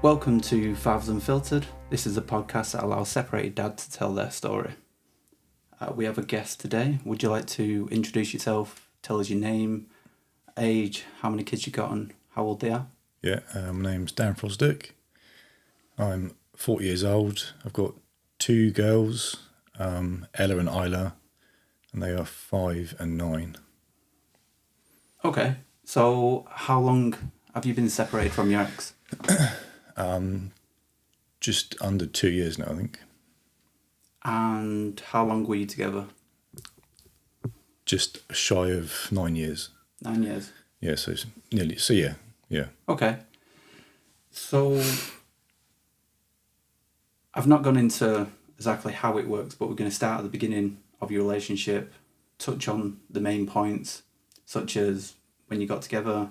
Welcome to Fathers Unfiltered. This is a podcast that allows separated dads to tell their story. We have a guest today. Would you like to introduce yourself, tell us your name, age, how many kids you got and how old they are? Yeah, my name's Dan Fosdick. I'm 40 years old. I've got two girls, Ella and Isla, and they are 5 and 9. Okay, so how long have you been separated from your ex? Just under 2 years now, I think. And how long were you together? Just shy of 9 years. 9 years. Yeah, so it's nearly. So yeah. Okay. So I've not gone into exactly how it works, but we're going to start at the beginning of your relationship, touch on the main points, such as when you got together,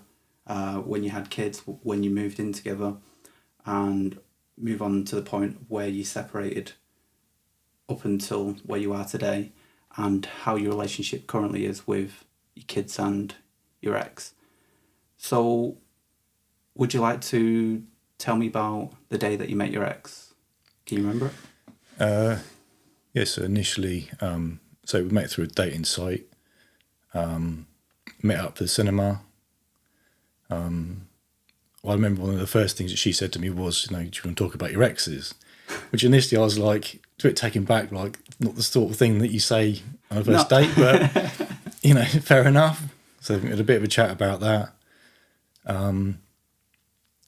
when you had kids, when you moved in together, and move on to the point where you separated up until where you are today, and how your relationship currently is with your kids and your ex. So would you like to tell me about the day that you met your ex? Can you remember it? Yeah, so initially, so we met through a dating site, met up for the cinema. I remember one of the first things that she said to me was, do you want to talk about your exes? Which initially I was like, a bit taken back, like not the sort of thing that you say on a first date, but, fair enough. So we had a bit of a chat about that.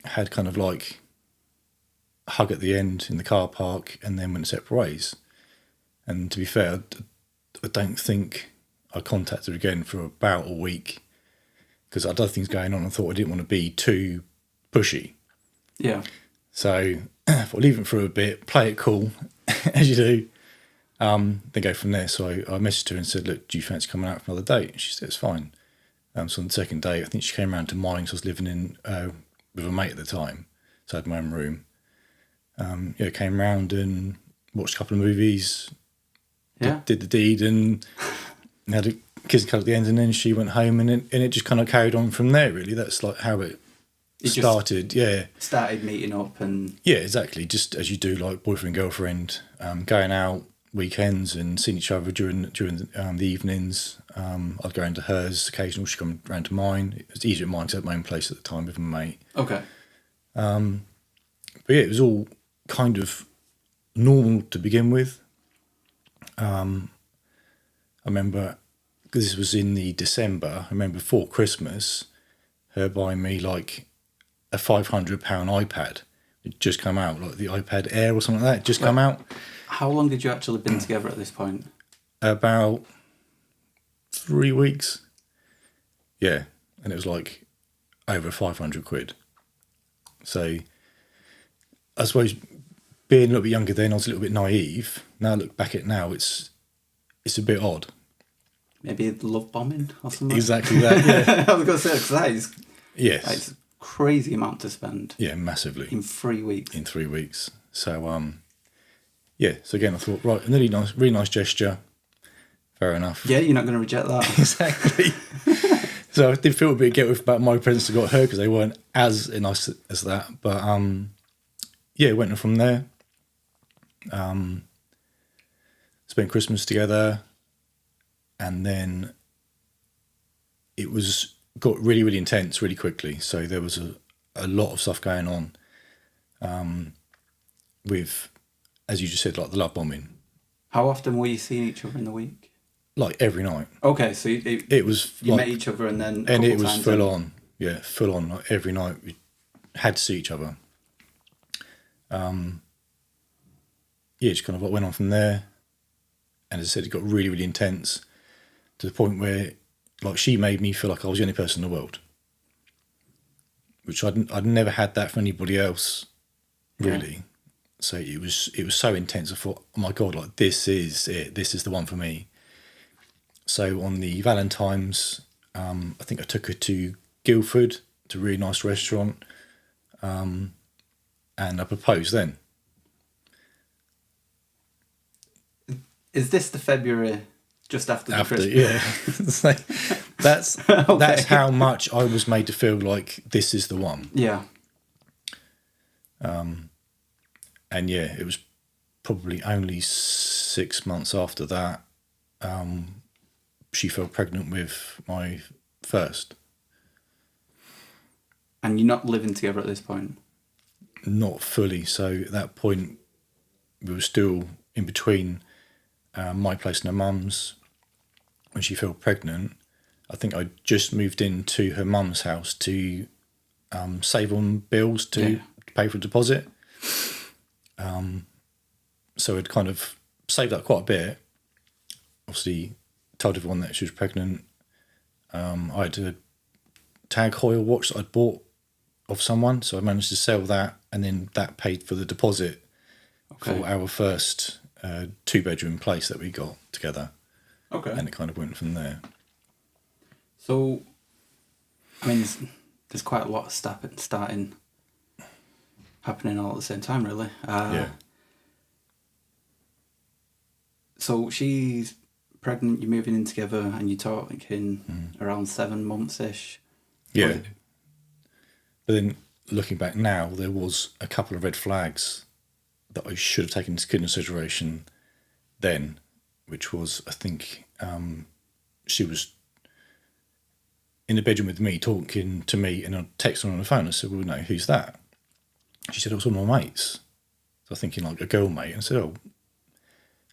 Had kind of like a hug at the end in the car park and then went separate ways. And to be fair, I don't think I contacted her again for about a week because I had other things going on. I thought I didn't want to be too pushy. Yeah. So I thought leave it for a bit, play it cool, as you do, then go from there. So I messaged her and said, look, do you fancy coming out for another date? And she said, it's fine. So on the second day, I think she came around to mine because I was living in with a mate at the time. So I had my own room. Came round and watched a couple of movies, did the deed and had a kiss cut at the end, and then she went home and it just kind of carried on from there, really. That's like how it started. Started meeting up and... Yeah, exactly. Just as you do, like boyfriend, girlfriend, going out weekends and seeing each other during the evenings. I'd go into hers occasionally, she'd come round to mine. It was easier at mine because I had my own place at the time with my mate. Okay. But yeah, it was all kind of normal to begin with. I remember, because this was in the December, I remember before Christmas, her buying me like a £500 iPad. It just come out, like the iPad Air or something like that, just come out. How long had you actually been together at this point? About 3 weeks. Yeah, and it was like over 500 quid. So I suppose being a little bit younger then, I was a little bit naive. Now I look back at it now, it's a bit odd. Maybe love bombing or something? Exactly that, yeah. I was going to say, because that is... Yes. That's a crazy amount to spend. Yeah, massively. In 3 weeks. In 3 weeks. So, so again, I thought, right, really nice gesture. Fair enough. Yeah, you're not going to reject that. Exactly. So I did feel a bit guilty about my presents I got her because they weren't as nice as that. But, went on from there. Spent Christmas together. And then it got really, really intense really quickly. So there was a lot of stuff going on with, as you just said, like the love bombing. How often were you seeing each other in the week? Like every night. Okay, so it was you like, met each other and then and it was full on. Yeah, full on. Like every night we had to see each other. Just kind of what went on from there. And as I said, it got really, really intense to the point where, like, she made me feel like I was the only person in the world, which I'd never had that for anybody else, really. Yeah. So it was so intense. I thought, oh my God, like this is it. This is the one for me. So on the Valentine's, I think I took her to Guildford, to a really nice restaurant, and I proposed then. Is this the February just after the Christmas? Yeah. So that's okay. That's how much I was made to feel like this is the one. Yeah. And yeah, it was probably only 6 months after that she fell pregnant with my first. And you're not living together at this point? Not fully. So at that point, we were still in between my place and her mum's. When she fell pregnant, I think I just moved into her mum's house to save on bills to pay for a deposit. So I'd kind of saved up quite a bit. Obviously, told everyone that she was pregnant. I had a Tag Heuer watch that I'd bought of someone, so I managed to sell that, and then that paid for the deposit for our first 2-bedroom place that we got together. Okay. And it kind of went from there. So, I mean, there's quite a lot of starting happening all at the same time, really. Yeah. So she's pregnant, you're moving in together, and you're talking around 7 months-ish. Yeah. But then, looking back now, there was a couple of red flags that I should have taken into consideration then, which was, I think, she was in the bedroom with me, talking to me, and I texted her on the phone. I said, well, no, who's that? She said, it was one of my mates. So I was thinking, like, a girl mate. And I said, oh,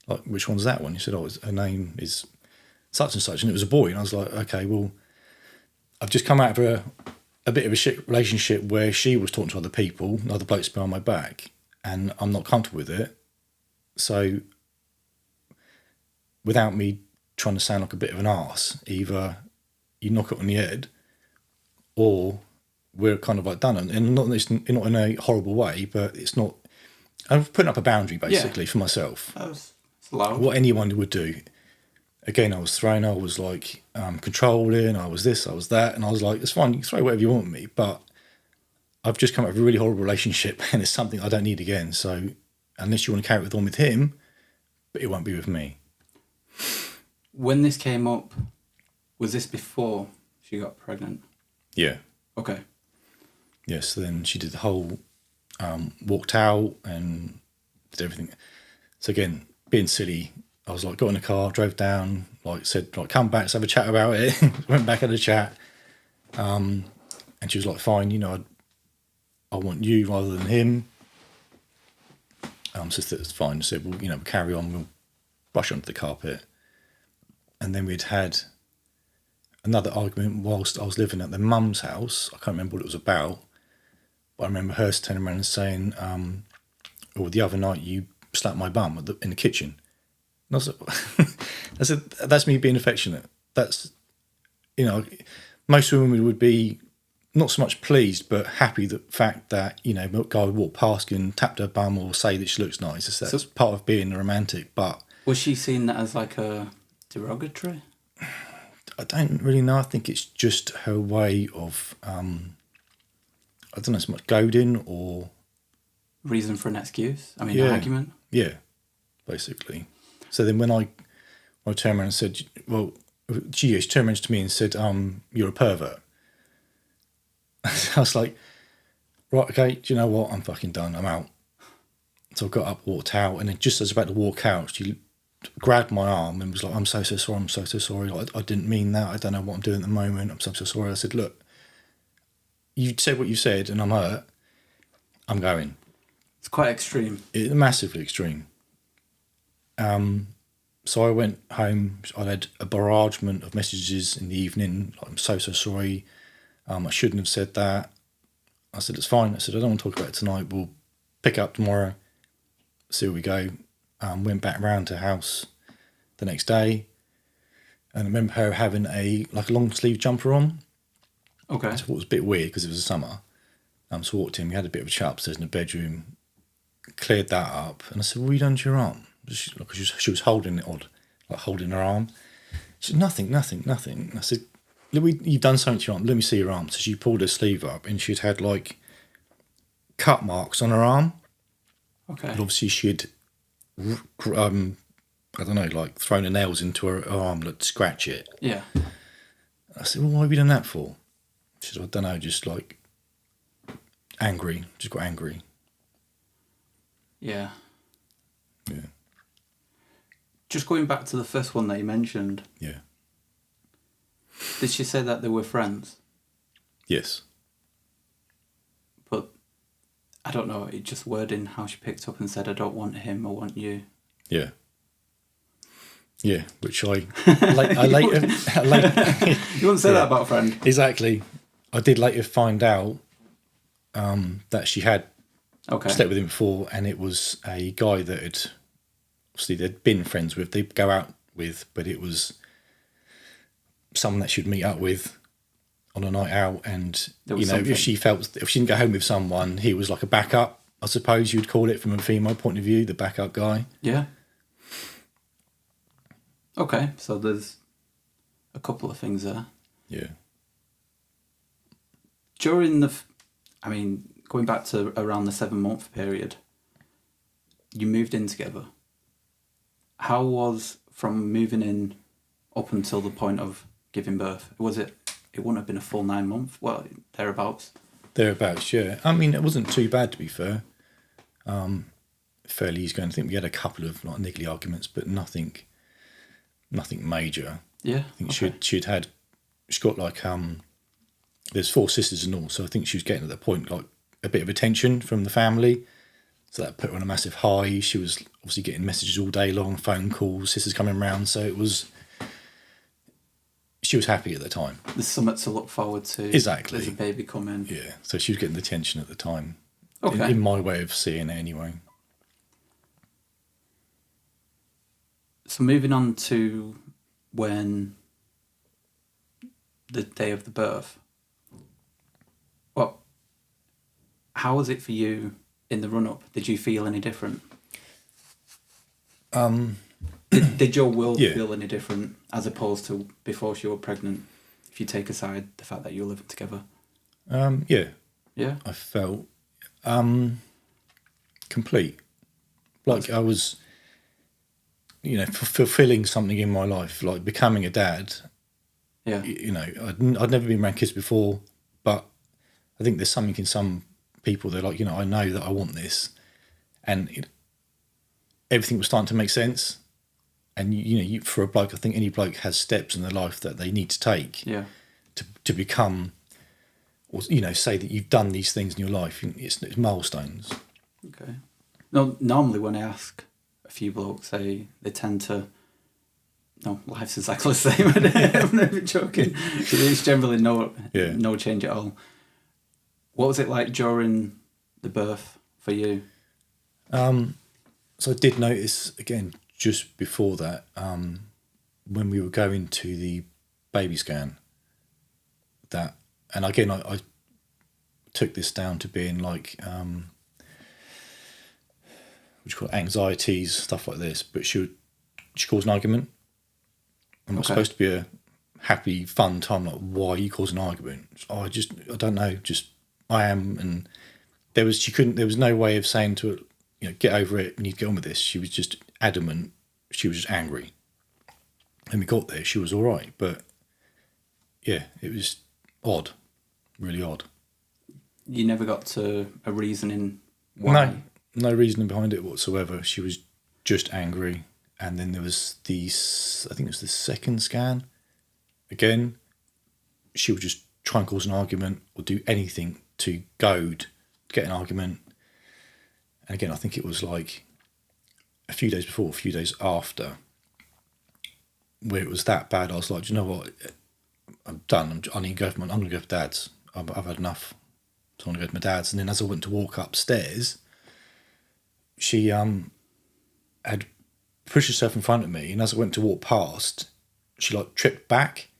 like, which one's that one? She said, oh, her name is such and such. And it was a boy. And I was like, okay, well, I've just come out of a bit of a shit relationship where she was talking to other people, other blokes behind my back, and I'm not comfortable with it. So without me trying to sound like a bit of an arse, either you knock it on the head or we're kind of like done. And not in a horrible way, but it's not... I'm putting up a boundary, basically, for myself. That's loud. What anyone would do. Again, I was thrown, I was like controlling, I was this, I was that, and I was like, it's fine, you can throw whatever you want at me, but I've just come out of a really horrible relationship and it's something I don't need again. So unless you want to carry it on with him, but it won't be with me. When this came up, was this before she got pregnant? Yeah. Okay. Yes, so then she did the whole walked out and did everything. So again, being silly, I was like, got in the car, drove down, like said, like, come back, let's have a chat about it. Went back, had a chat. And she was like, fine, you know, I want you rather than him. So that's fine. I said, well, you know, we'll carry on, we'll brush onto the carpet. And then we'd had another argument whilst I was living at their mum's house. I can't remember what it was about, but I remember her turning around and saying, oh, the other night you slapped my bum in the kitchen. And I said, that's me being affectionate. That's, you know, most women would be not so much pleased, but happy the fact that, you know, a guy would walk past and tap her bum or say that she looks nice. That's part of being a romantic. But was she seeing that as like a derogatory? I don't really know. I think it's just her way of, I don't know, so much goading or... reason for an excuse? I mean, an argument? Yeah, basically. So then when I turned around and said, well, she turned around to me and said, you're a pervert. I was like, right, okay, do you know what? I'm fucking done. I'm out. So I got up, walked out, and then just as I was about to walk out, she grabbed my arm and was like, I'm so sorry, I'm so sorry. I didn't mean that. I don't know what I'm doing at the moment. I'm so sorry. I said, look, you said what you said and I'm hurt. I'm going. It's quite extreme. It's massively extreme. So I went home. I had a barragement of messages in the evening. Like, I'm so sorry. I shouldn't have said that. I said, it's fine. I said, I don't want to talk about it tonight. We'll pick up tomorrow. See where we go. Went back round to her house the next day. And I remember her having a long sleeve jumper on. Okay. So I thought it was a bit weird because it was summer. So I walked in. We had a bit of a chat upstairs in the bedroom. Cleared that up. And I said, what have you done to your arm? She was holding it odd, like holding her arm. She said, nothing. I said, you've done something to your arm. Let me see your arm. So she pulled her sleeve up and she'd had like cut marks on her arm. Okay. And obviously she'd, I don't know, like thrown her nails into her arm to scratch it. Yeah. I said, well, why have you done that for? She said, I don't know, just like angry. Just got angry. Yeah. Yeah. Just going back to the first one that you mentioned. Yeah. Did she say that they were friends? Yes. But I don't know, it just wording how she picked up and said, I don't want him, I want you. Yeah. Yeah, which I later... You wouldn't say that about a friend. Exactly. I did later find out that she had slept with him before, and it was a guy that had... Obviously, they'd been friends with, they'd go out with, but it was someone that she'd meet up with on a night out, and, you know, if she didn't go home with someone, he was like a backup, I suppose you'd call it from a female point of view, the backup guy. Yeah. Okay, so there's a couple of things there. Yeah. During going back to around the 7-month period, you moved in together. How was from moving in up until the point of giving birth? Was it wouldn't have been a full 9 months? Well, thereabouts. Thereabouts, yeah. I mean, it wasn't too bad, to be fair. Fairly easy going. I think we had a couple of like niggly arguments, but nothing major. Yeah. I think she's got like there's 4 sisters and all, so I think she was getting at that point like a bit of attention from the family. So that put her on a massive high. She was obviously getting messages all day long, phone calls, sisters coming round. So she was happy at the time. There's something to look forward to. Exactly. There's a baby coming. Yeah. So she was getting the attention at the time. Okay. In my way of seeing it anyway. So moving on to when the day of the birth. How was it for you in the run-up? Did you feel any different? Did your world feel any different as opposed to before she was pregnant? If you take aside the fact that you were living together. Yeah. Yeah. I felt complete. Like I was, you know, fulfilling something in my life, like becoming a dad. Yeah. You know, I'd never been around kids before, but I think there's something in some people, they're like, you know, I know that I want this, and everything was starting to make sense. And you know, for a bloke, I think any bloke has steps in their life that they need to take, to become, or you know, say that you've done these things in your life. It's milestones. Okay. No, normally when I ask a few blokes, they tend to. No, life's exactly the same. I'm not even joking. There's generally no change at all. What was it like during the birth for you? So I did notice, again, just before that, when we were going to the baby scan, that, and again, I took this down to being like, what do you call it, anxieties, stuff like this, but she caused an argument. I'm not supposed to be a happy, fun time, like, why are you causing an argument? I don't know, just, I am, and there was no way of saying to her, you know, get over it, we need to get on with this. She was just adamant, she was just angry. And we got there, she was all right, but yeah, it was odd, really odd. You never got to a reasoning why? No reasoning behind it whatsoever. She was just angry. And then there was I think it was the second scan. Again, she would just try and cause an argument or do anything to get an argument. And again, I think it was like a few days before, a few days after, where it was that bad. I was like, do you know what? I'm done. I'm going to go for Dad's. I've had enough. So I'm going to go to my dad's. And then as I went to walk upstairs, she had pushed herself in front of me, and as I went to walk past, she like tripped back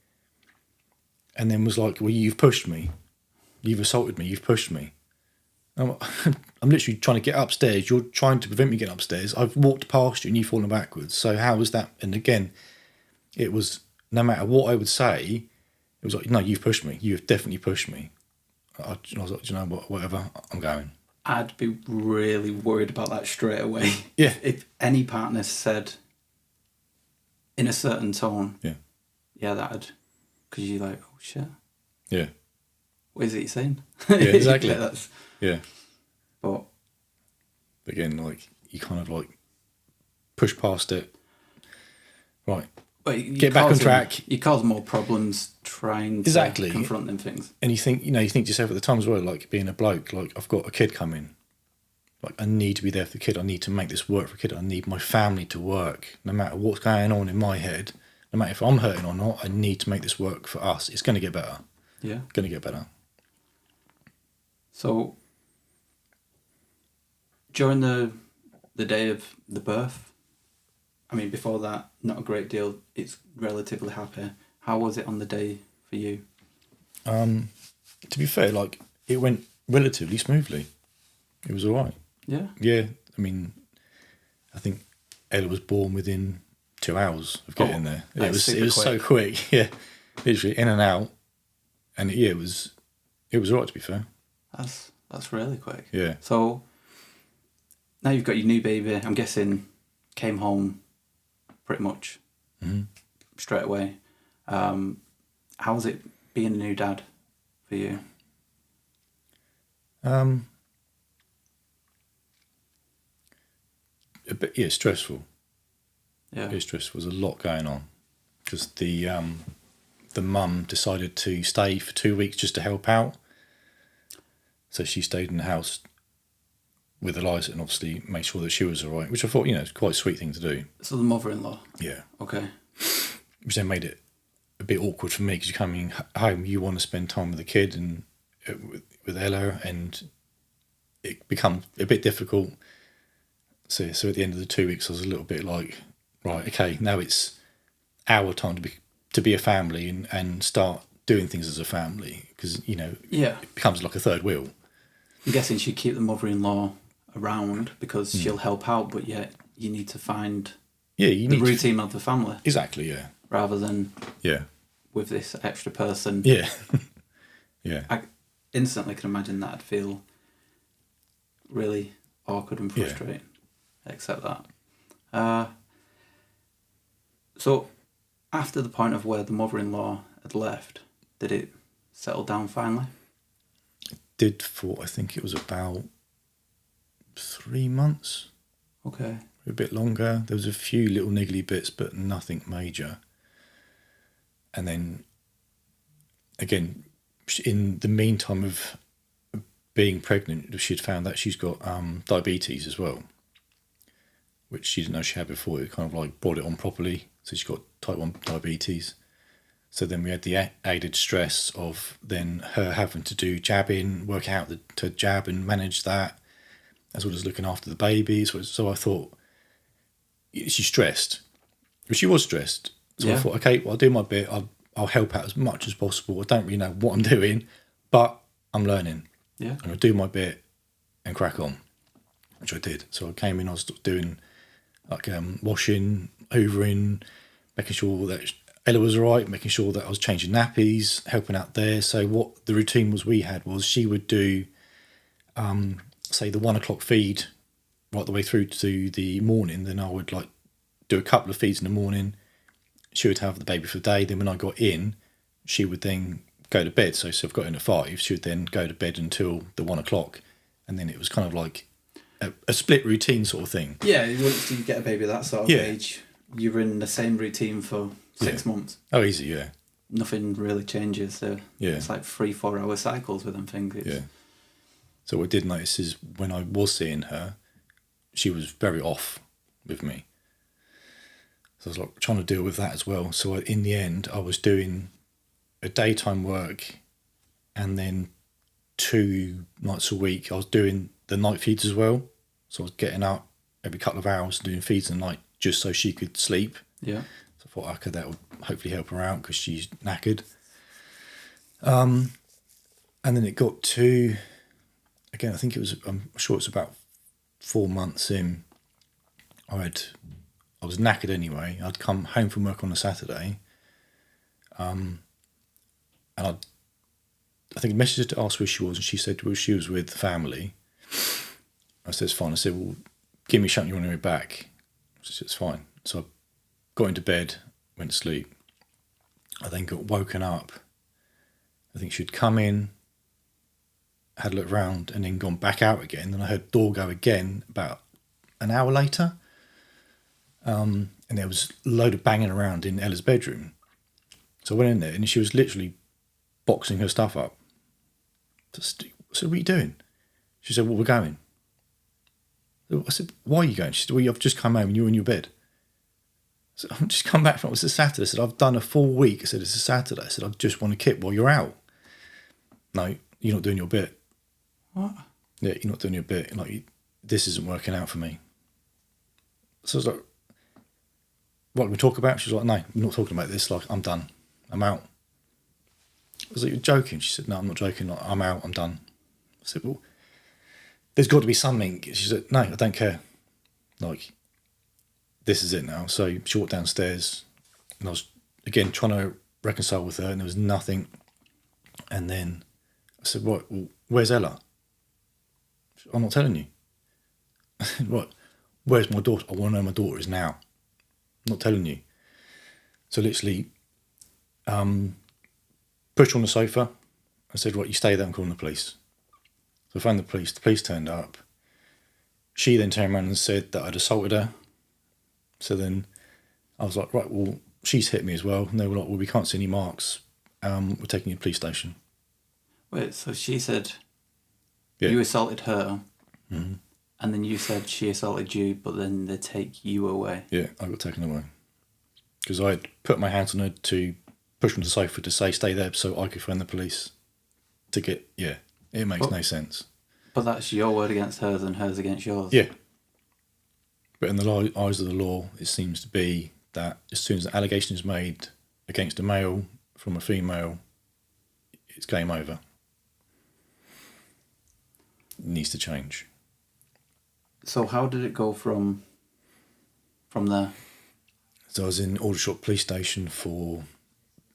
and then was like, well, you've pushed me. You've assaulted me. You've pushed me. I'm literally trying to get upstairs. You're trying to prevent me getting upstairs. I've walked past you and you've fallen backwards. So how was that? And again, it was, no matter what I would say, it was like, no, you've pushed me. You have definitely pushed me. I was like, do you know what? Whatever, I'm going. I'd be really worried about that straight away. Yeah. If any partner said in a certain tone, that'd, because you're like, oh shit. Yeah. What is it you're saying? Yeah, exactly. Yeah. Yeah. But again, like, you kind of like push past it. Right. But Get back on track. You cause more problems trying to Exactly. confront them things. And you think to yourself at the time as well, like being a bloke, like I've got a kid coming. Like I need to be there for the kid. I need to make this work for the kid. I need my family to work. No matter what's going on in my head, no matter if I'm hurting or not, I need to make this work for us. It's going to get better. Yeah. Going to get better. So during the day of the birth, I mean, before that, not a great deal. It's relatively happy. How was it on the day for you? To be fair, like it went relatively smoothly. It was all right. Yeah. Yeah. I mean, I think Ella was born within 2 hours of getting there. It was so quick. Yeah. Literally in and out. And it was all right, to be fair. That's really quick. Yeah. So now you've got your new baby. I'm guessing came home pretty much straight away. How was it being a new dad for you? A bit, stressful. Yeah. Very stressful. There's a lot going on because the mum decided to stay for 2 weeks just to help out. So she stayed in the house with Eliza and obviously make sure that she was all right, which I thought, it's quite a sweet thing to do. So the mother-in-law? Yeah. Okay. Which then made it a bit awkward for me because you're coming home, you want to spend time with the kid and with Ella, and it becomes a bit difficult. So at the end of the 2 weeks, I was a little bit like, right, okay, now it's our time to be a family and start doing things as a family because, it becomes like a third wheel. I'm guessing she'd keep the mother-in-law around because she'll help out, but yet you need to find the routine of the family. Exactly, yeah. Rather than with this extra person. Yeah. Yeah. I instantly can imagine that I'd feel really awkward and frustrating. Accept that. So after the point of where the mother-in-law had left, did it settle down finally? It did for, I think it was about 3 months. Okay. A bit longer. There was a few little niggly bits, but nothing major. And then, again, in the meantime of being pregnant, she'd found that she's got diabetes as well, which she didn't know she had before. It kind of like brought it on properly. So she's got type 1 diabetes. So then we had the added stress of then her having to do jabbing, work out to jab and manage that, as well as looking after the baby. So I thought, she's stressed. But she was stressed. So I thought, okay, well, I'll do my bit. I'll help out as much as possible. I don't really know what I'm doing, but I'm learning. Yeah. And I'll do my bit and crack on, which I did. So I came in, I was doing like washing, hoovering, making sure that Ella was all right, making sure that I was changing nappies, helping out there. So what the routine we had was she would do, say, the 1 o'clock feed right the way through to the morning. Then I would like do a couple of feeds in the morning. She would have the baby for the day. Then when I got in, she would then go to bed. So I've got in at 5. She would then go to bed until the 1 o'clock. And then it was kind of like a split routine sort of thing. Yeah, once you get a baby that sort of age, you're in the same routine for 6 months. Oh, easy, yeah. Nothing really changes. It's like 3-4 hour cycles with them things. So what I did notice is when I was seeing her, she was very off with me. So I was like trying to deal with that as well. So in the end, I was doing a daytime work and then 2 nights a week, I was doing the night feeds as well. So I was getting up every couple of hours doing feeds in the night just so she could sleep. Yeah. So I thought, okay, that would hopefully help her out because she's knackered. And then it got to, again, I think it was, I'm sure it's about 4 months in. I was knackered anyway. I'd come home from work on a Saturday. And I think I messaged her to ask where she was, and she said, well, she was with family. I said, it's fine. I said, well, give me something you want to be back. She said, it's fine. So I got into bed, went to sleep. I then got woken up. I think she'd come in, had a look around, and then gone back out again. Then I heard the door go again about an hour later. And there was a load of banging around in Ella's bedroom. So I went in there and she was literally boxing her stuff up. I said, what are you doing? She said, well, we're going. I said, why are you going? She said, well, I've just come home and you're in your bed. I said, I've just come back from, it was a Saturday. I said, I've done a full week. I said, it's a Saturday. I said, I just want to kip while you're out. No, you're not doing your bit. What? Yeah, you're not doing your bit. Like, this isn't working out for me. So I was like, what can we talk about? She was like, no, we're not talking about this. Like, I'm done. I'm out. I was like, you're joking? She said, no, I'm not joking. Like, I'm out. I'm done. I said, well, there's got to be something. She said, no, I don't care. Like, this is it now. So she walked downstairs and I was, again, trying to reconcile with her and there was nothing. And then I said, right, well, where's Ella? She said, I'm not telling you. I said, right, where's my daughter? I want to know where my daughter is now. I'm not telling you. So literally pushed her on the sofa. I said, right, you stay there, I'm calling the police. So I phoned the police. The police turned up. She then turned around and said that I'd assaulted her. So then I was like, right, well, she's hit me as well. And they were like, well, we can't see any marks. We're taking you to the police station. Wait, so she said Yeah. you assaulted her, Mm-hmm. and then you said she assaulted you, but then they take you away. Yeah, I got taken away. Because I had put my hands on her to push her on the sofa to say, stay there, so I could phone the police to get, yeah, it makes no sense. But that's your word against hers and hers against yours. Yeah. But in the eyes of the law, it seems to be that as soon as an allegation is made against a male from a female, it's game over. It needs to change. So how did it go from there? So I was in Aldershot Police Station for,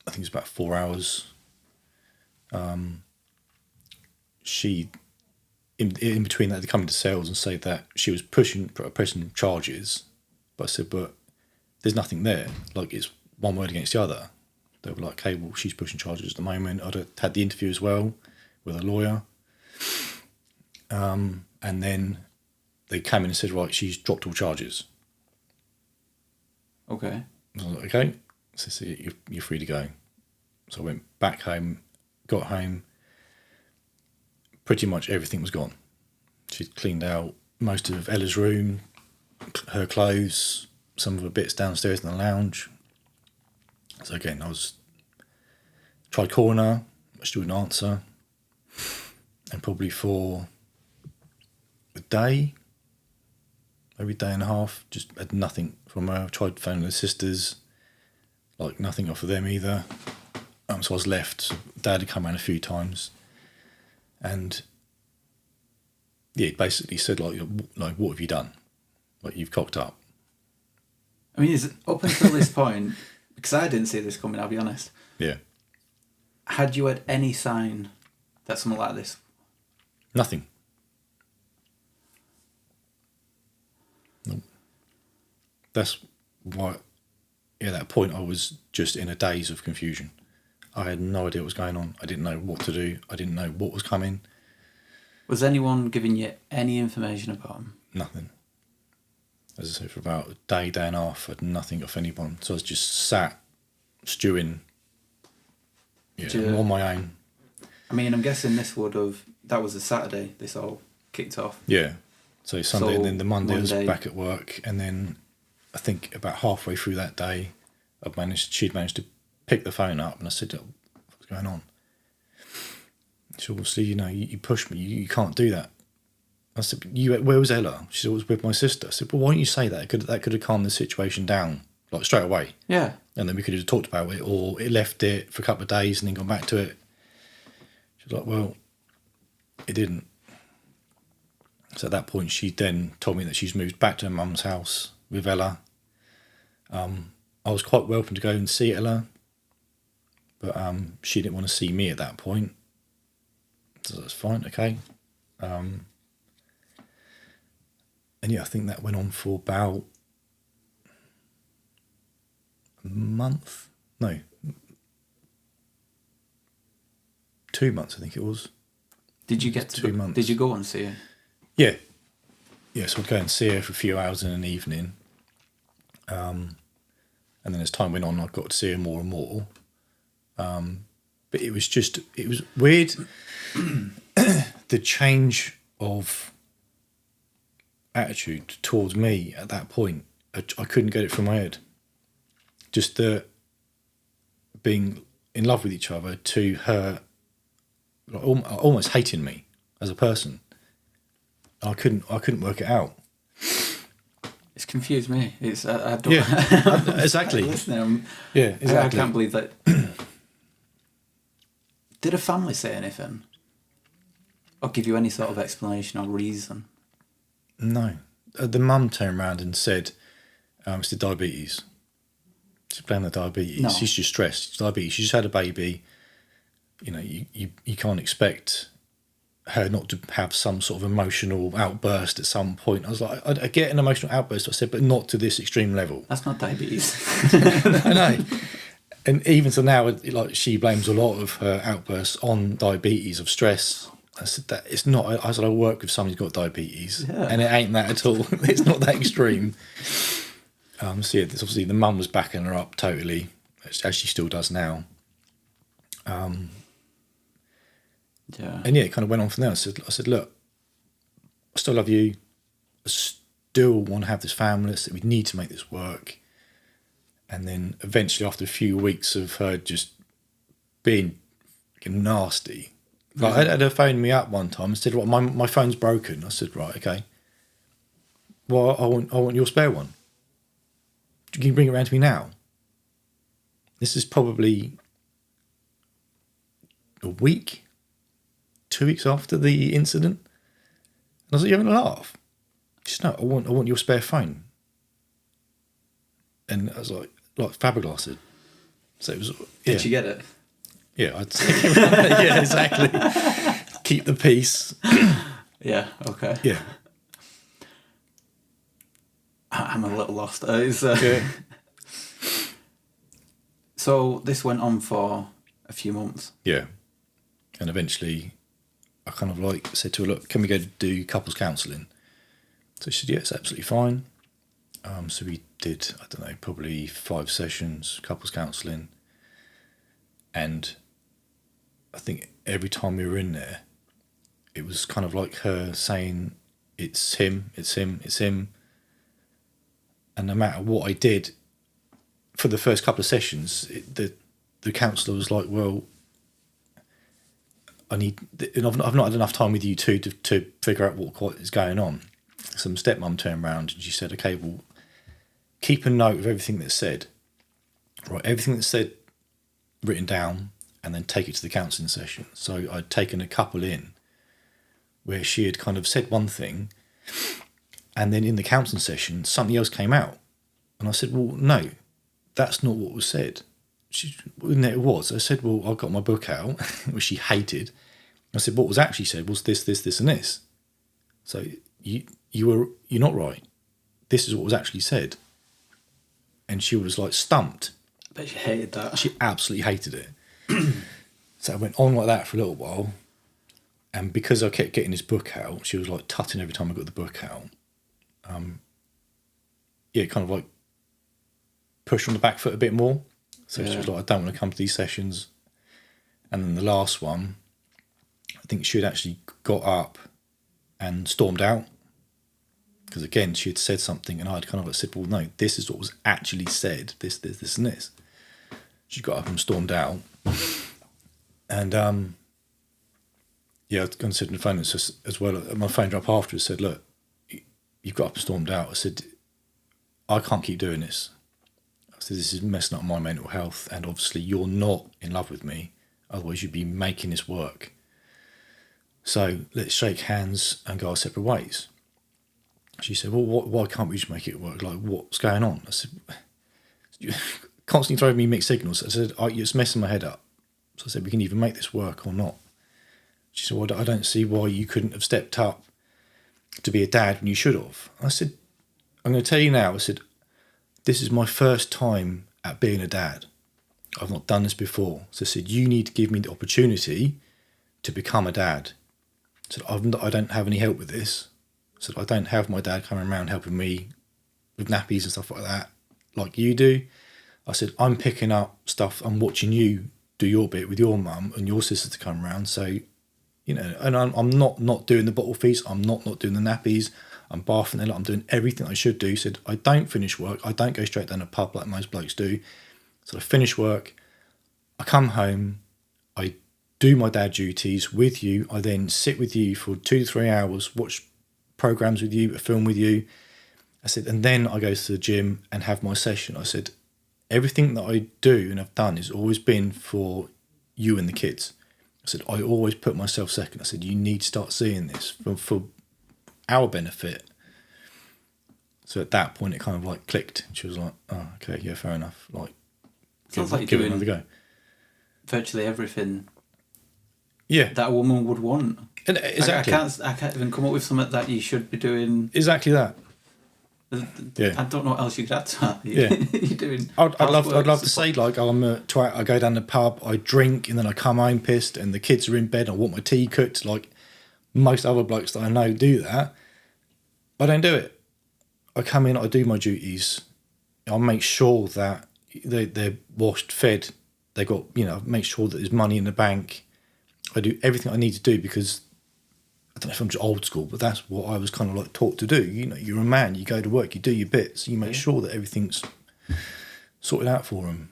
I think it was about 4 hours. She, in between that, they come into cells and say that she was pressing charges. But I said, but there's nothing there. Like, it's one word against the other. They were like, okay, well, she's pushing charges at the moment. I'd had the interview as well with a lawyer. And then they came in and said, right, she's dropped all charges. Okay. I was like, okay. So you're free to go. So I went back home, got home. Pretty much everything was gone. She'd cleaned out most of Ella's room, her clothes, some of her bits downstairs in the lounge. So again, tried calling her, she wouldn't answer. And probably for a day, maybe a day and a half, just had nothing from her. I tried phoning her sisters, like nothing off of them either. So I was left. Dad had come around a few times. And yeah, he basically said, like, what have you done? Like, you've cocked up. I mean, up until this point, because I didn't see this coming, I'll be honest. Yeah. Had you had any sign that something like this? Nothing. No. That's why, at that point, I was just in a daze of confusion. I had no idea what was going on. I didn't know what to do. I didn't know what was coming. Was anyone giving you any information about him? Nothing. As I said, for about a day and a half, I had nothing off anyone. So I was just sat, stewing, on my own. I mean, I'm guessing that was a Saturday, this all kicked off. Yeah. So Sunday, and then the Monday I was back at work. And then I think about halfway through that day, she'd managed to pick the phone up, and I said, what's going on? She said, well, see, you pushed me, you can't do that. I said, where was Ella? She said, I was with my sister. I said, well, why don't you say that? That could have calmed the situation down, like, straight away. Yeah. And then we could have talked about it, or it left it for a couple of days and then gone back to it. She was like, well, it didn't. So at that point, she then told me that she's moved back to her mum's house with Ella. I was quite welcome to go and see Ella, but she didn't want to see me at that point. So that's fine, okay. And yeah, I think that went on for about a month. No, 2 months, I think it was. Did you get 2 months? Did you go and see her? Yeah. So I'd go and see her for a few hours in an evening. And then as time went on, I got to see her more and more. But it was weird. The change of attitude towards me at that point, I couldn't get it from my head. Just the being in love with each other to her almost hating me as a person. I couldn't work it out. It's confused me. It's I don't. Yeah, exactly. Listening, yeah, exactly. I can't believe that. Did a family say anything, or give you any sort of explanation or reason? No. The mum turned around and said, "It's the diabetes." She's blamed the diabetes. No. She's just stressed. It's diabetes. She just had a baby. You know, you can't expect her not to have some sort of emotional outburst at some point. I was like, I get an emotional outburst, I said, but not to this extreme level. That's not diabetes. I know. And even till now, like, she blames a lot of her outbursts on diabetes, of stress. I said that it's not. I said I work with someone who's got diabetes, and it ain't that at all. It's not that extreme. So yeah, obviously the mum was backing her up totally, as she still does now. Yeah. And yeah, it kind of went on from there. I said, look, I still love you. I still want to have this family. I said, we need to make this work. And then eventually, after a few weeks of her just being nasty, like, I had her phone me up one time and said, "Well, my phone's broken." I said, "Right, okay. Well, I want your spare one. Can you bring it around to me now?" This is probably a week, 2 weeks after the incident. And I was like, "You're having a laugh?" She said, "No, I want your spare phone." And I was like flabbergasted. So it was. Yeah. Did you get it? Yeah, I'd say. Yeah, exactly. Keep the peace. Yeah. Okay. Yeah. I'm a little lost. Yeah. So this went on for a few months. Yeah. And eventually I kind of like said to her, "Look, can we go do couples counselling?" So she said, "Yeah, it's absolutely fine." So we did, I don't know, probably 5 sessions, couples counselling. And I think every time we were in there, it was kind of like her saying, "It's him, it's him, it's him." And no matter what I did for the first couple of sessions, the counsellor was like, "Well, I've not had enough time with you two to figure out what is going on." Some stepmom turned around and she said, "Okay, well, keep a note of everything that's said. Right, everything that's said written down, and then take it to the counselling session." So I'd taken a couple in where she had kind of said one thing, and then in the counselling session, something else came out. And I said, "Well, no, that's not what was said." No, it was. I said, "Well, I got my book out," which she hated. I said, "What was actually said was this, this, this, and this. So you're not right. This is what was actually said." And she was like stumped. But she hated that. She absolutely hated it. So I went on like that for a little while. And because I kept getting this book out, she was like tutting every time I got the book out. Yeah, kind of like push on the back foot a bit more. So she was like, "I don't want to come to these sessions." And then the last one, I think she had actually got up and stormed out. Because again, she had said something and I'd kind of like said, "Well, no, this is what was actually said. This, and this." She got up and stormed out. And yeah, I was going to sit on the phone as well. My phone dropped afterwards, said, "Look, you've got up and stormed out." I said, "I can't keep doing this." I said, "This is messing up my mental health, and obviously you're not in love with me. Otherwise you'd be making this work. So let's shake hands and go our separate ways." She said, "Well, why can't we just make it work? Like, what's going on?" I said, "You're constantly throwing me mixed signals." I said, "It's messing my head up." So I said, "We can either make this work or not." She said, "Well, I don't see why you couldn't have stepped up to be a dad when you should have." I said, "I'm going to tell you now." I said, "This is my first time at being a dad. I've not done this before." So I said, "You need to give me the opportunity to become a dad." I said, "I don't have any help with this." So I don't have my dad coming around helping me with nappies and stuff like that, like you do. I said, I'm picking up stuff. I'm watching you do your bit with your mum and your sister to come around. So, you know, and I'm not doing the bottle feeds. I'm not doing the nappies. I'm bathing them. I'm doing everything I should do. Said, I don't finish work. I don't go straight down the pub like most blokes do. So I finish work. I come home. I do my dad duties with you. I then sit with you for 2 to 3 hours, watch programs with you, a film with you. I said, and then I go to the gym and have my session. I said, everything that I do and have done has always been for you and the kids. I said, I always put myself second. I said, you need to start seeing this for our benefit. So at that point, it kind of like clicked. She was like, oh, okay, yeah, fair enough. Like, Sounds like give you're it another doing go. virtually everything Yeah. that a woman would want. And exactly. I can't even come up with something that you should be doing. Exactly that. Yeah. I don't know what else you could add to that. Yeah. You're doing. I'd love to say like I'm a twat. I go down the pub, I drink, and then I come home pissed, and the kids are in bed. I want my tea cooked. Like most other blokes that I know do that. I don't do it. I come in, I do my duties. I make sure that they're washed, fed. They got, you know, make sure that there's money in the bank. I do everything I need to do because I don't know if I'm just old school, but that's what I was kind of like taught to do. You know, you're a man, you go to work, you do your bits, you make sure that everything's sorted out for them.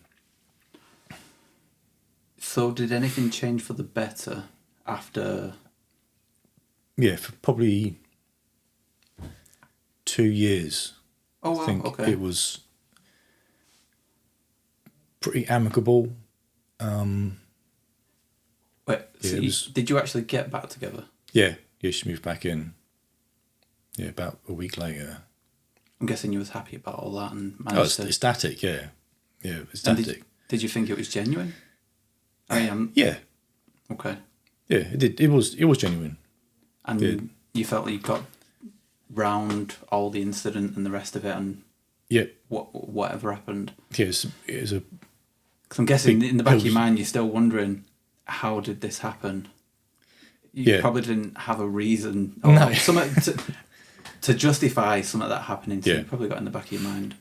So did anything change for the better after? Yeah, for probably 2 years. Oh, wow, I think okay. it was pretty amicable. Wait, Yeah, so did you actually get back together? Yeah, she moved back in. Yeah, about a week later. I'm guessing you was happy about all that and Oh, managed it's ecstatic, yeah. Yeah, And ecstatic. did you think it was genuine? I mean, Yeah, okay. yeah, it did. It was genuine. And Yeah. you felt like you got round all the incident and the rest of it and Yeah, whatever happened. yeah, it was a Because I'm guessing Big in the back of your pills. mind, you're still wondering, how did this happen? You Yeah. probably didn't have a reason or No. something to justify some of that happening. So Yeah. you probably got in the back of your mind.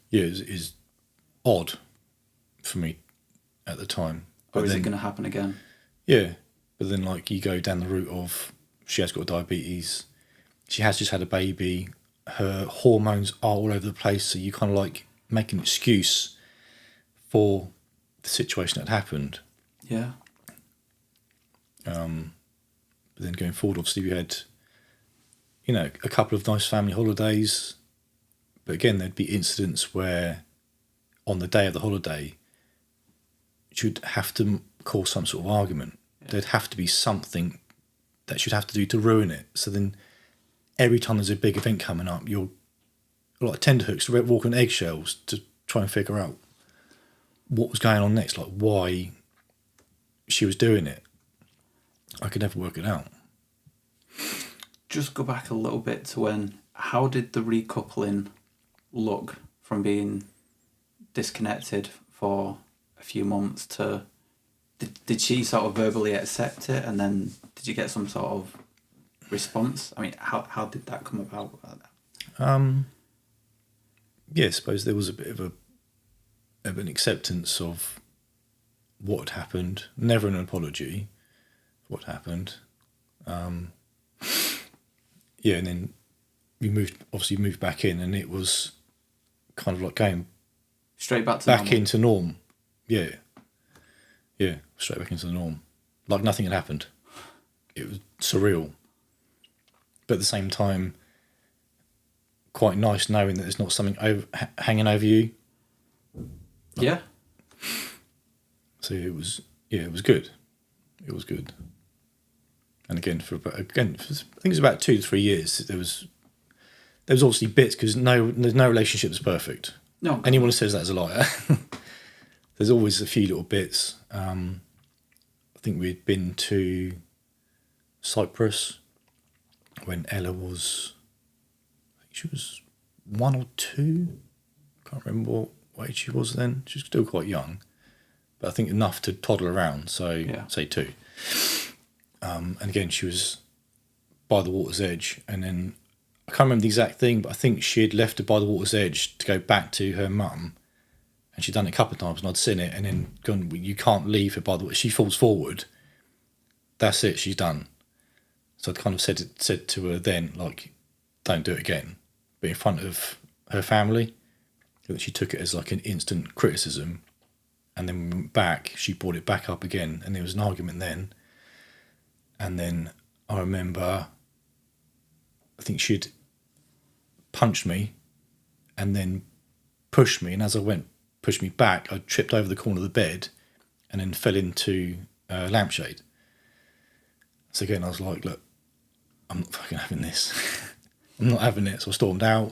yeah, it was odd for me at the time. Or But is then, it going to happen again? yeah, but then like you go down the route of she has got diabetes, she has just had a baby, her hormones are all over the place, so you kind of like make an excuse for the situation that happened. Yeah. But then going forward, obviously we had, you know, a couple of nice family holidays, but again there'd be incidents where on the day of the holiday you'd have to cause some sort of argument. Yeah. There'd have to be something that you'd have to do to ruin it. So then every time there's a big event coming up, you're like tenterhooks, walking eggshells to try and figure out what was going on next, like why she was doing it. I could never work it out. Just go back a little bit to how did the recoupling look from being disconnected for a few months to, did she sort of verbally accept it and then did you get some sort of response? I mean, how did that come about? Yeah, I suppose there was a bit of an acceptance of what had happened, never an apology for what happened. Yeah, and then we moved back in, and it was kind of like going Straight back to back normal. into norm. Yeah, straight back into the norm, like nothing had happened. It was surreal, but at the same time, quite nice knowing that there's not something hanging over you. Yeah. So it was good. It was good. And again, I think it was about 2 to 3 years. There was obviously bits because there's no relationship that's perfect. No. Anyone who says that is a liar. There's always a few little bits. I think we'd been to Cyprus when Ella was, I think she was 1 or 2. Can't remember what age she was then. She was still quite young, but I think enough to toddle around. So Yeah. say 2. And again, she was by the water's edge, and then I can't remember the exact thing, but I think she had left her by the water's edge to go back to her mum, and she'd done it a couple of times, and I'd seen it, and then gone, you can't leave her by the water. She falls forward. That's it. She's done. So I'd kind of said to her then, like, don't do it again, but in front of her family. She took it as like an instant criticism, and then we went back. She brought it back up again, and there was an argument then. And then I remember, I think she'd punched me, and then pushed me, and as I went, pushed me back. I tripped over the corner of the bed, and then fell into a lampshade. So again, I was like, look, I'm not fucking having this. I'm not having it. So I stormed out.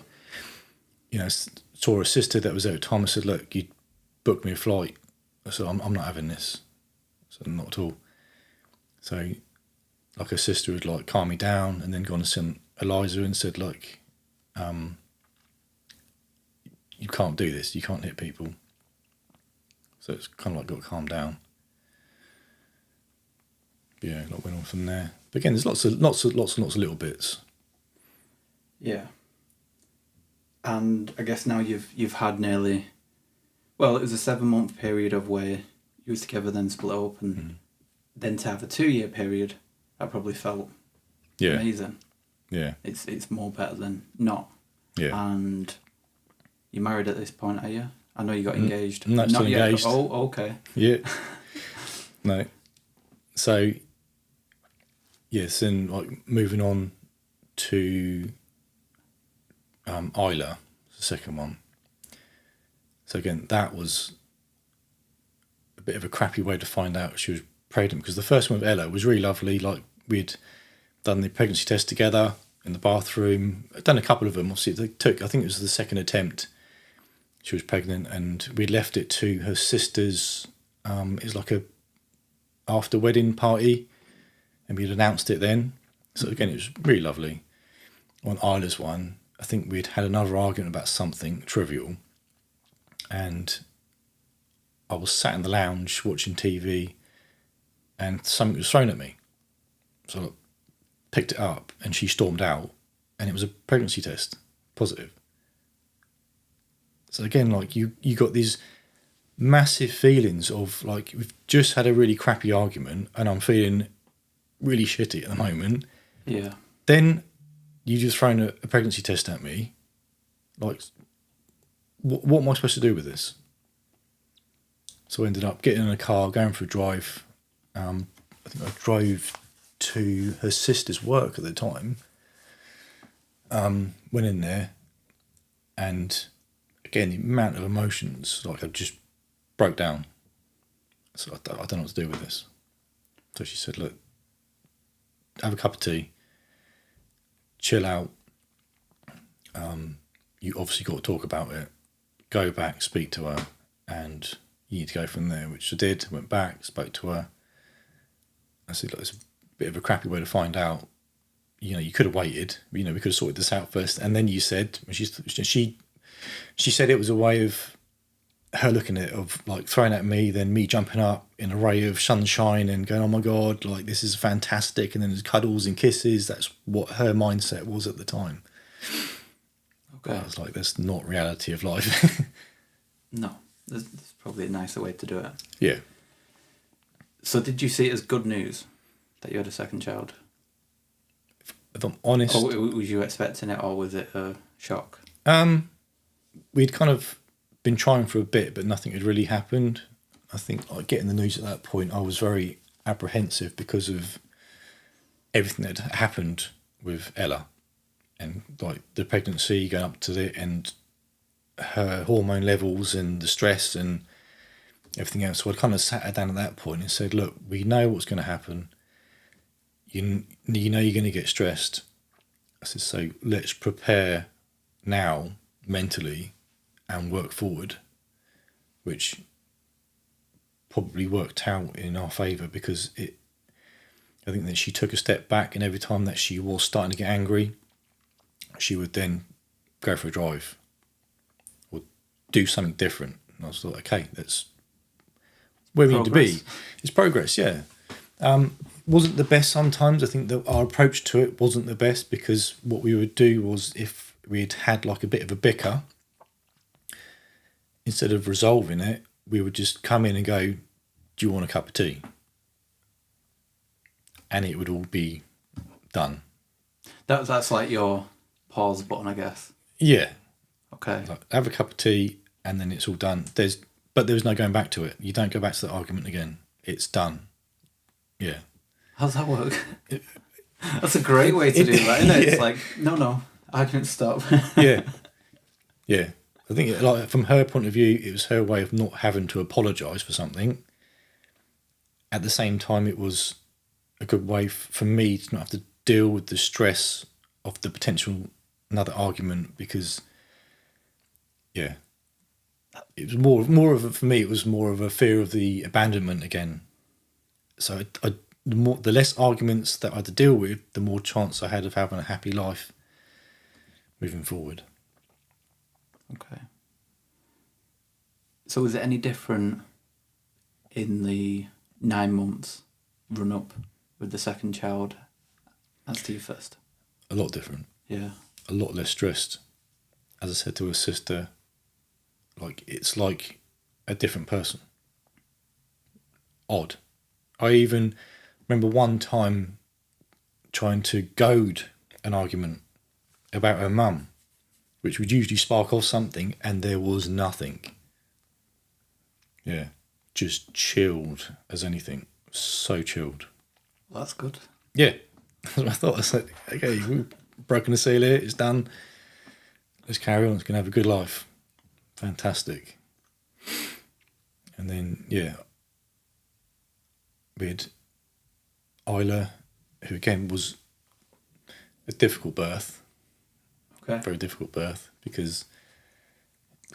You know, saw a sister that was there at the time. I said, look, you booked me a flight. I said, I'm not having this. I said, not at all. So, like, her sister would, like, calm me down, and then gone and sent Eliza and said, like, you can't do this. You can't hit people. So it's kind of like got to calm down. But yeah, like, went on from there. But again, there's lots of little bits. Yeah. And I guess now you've had nearly, well, it was a 7-month period of where you was together, then split up, and then to have a 2-year period, that probably felt amazing. Yeah. It's more better than not. Yeah. And you're married at this point, are you? I know you got engaged. Not still yet. engaged. Oh, okay. Yeah. No. So, yes, and like moving on to Isla, the second one. So again, that was a bit of a crappy way to find out she was pregnant, because the first one with Ella was really lovely. Like, we'd done the pregnancy test together in the bathroom. I'd done a couple of them. Obviously, I think it was the second attempt, she was pregnant, and we left it to her sister's. It was like a after wedding party, and we'd announced it then. So again, it was really lovely. On Isla's one, I think we'd had another argument about something trivial, and I was sat in the lounge watching TV, and something was thrown at me. So I picked it up, and she stormed out, and it was a pregnancy test, positive. So again, like, you got these massive feelings of, like, we've just had a really crappy argument, and I'm feeling really shitty at the moment. Yeah. Then you just thrown a pregnancy test at me. Like, what am I supposed to do with this? So I ended up getting in a car, going for a drive. I think I drove to her sister's work at the time. Went in there, and again, the amount of emotions, like, I just broke down. So I don't know what to do with this. So she said, look, have a cup of tea, chill out. You obviously got to talk about it. Go back, speak to her, and you need to go from there, which I did. Went back, spoke to her. I said, look, it's a bit of a crappy way to find out. You know, you could have waited. You know, we could have sorted this out first. And then you said, she said it was a way of her looking at it, of like throwing at me, then me jumping up in a ray of sunshine and going, oh my God, like, this is fantastic. And then there's cuddles and kisses. That's what her mindset was at the time. Okay. I was like, that's not reality of life. No, there's probably a nicer way to do it. Yeah. So did you see it as good news that you had a second child? If I'm honest. Or was you expecting it, or was it a shock? We'd kind of been trying for a bit, but nothing had really happened. I think, like, getting the news at that point, I was very apprehensive because of everything that had happened with Ella, and like the pregnancy going up to it, and her hormone levels and the stress and everything else. So I kind of sat her down at that point and said, look, we know what's going to happen. You know you're going to get stressed. I said, so let's prepare now mentally and work forward, which probably worked out in our favour, because I think that she took a step back, and every time that she was starting to get angry, she would then go for a drive or do something different. And I was like, okay, that's where we need to be. It's progress, yeah. wasn't the best sometimes. I think that our approach to it wasn't the best, because what we would do was, if we'd had like a bit of a bicker, instead of resolving it, we would just come in and go, do you want a cup of tea? And it would all be done. That's like your pause button, I guess. Yeah. Okay. Like, have a cup of tea and then it's all done. But there's no going back to it. You don't go back to the argument again. It's done. Yeah. How does that work? That's a great way to do that, isn't it? Yeah. It's like, no, argument stop. Yeah. Yeah. I think like from her point of view, it was her way of not having to apologise for something. At the same time, it was a good way for me to not have to deal with the stress of the potential another argument, because yeah, it was more of a, for me it was more of a fear of the abandonment again. So the less arguments that I had to deal with, the more chance I had of having a happy life moving forward. Okay. So was it any different in the 9 months run up with the second child as to your first? A lot different. Yeah. A lot less stressed. As I said to her sister, like it's like a different person. Odd. I even remember one time trying to goad an argument about her mum, which would usually spark off something, and there was nothing. Yeah, just chilled as anything. So chilled. Well, that's good. Yeah, that's what I thought. I said, okay, we've broken the seal here, it's done. Let's carry on, it's going to have a good life. Fantastic. And then, yeah, we had Isla, who again was a difficult birth. Okay. Very difficult birth, because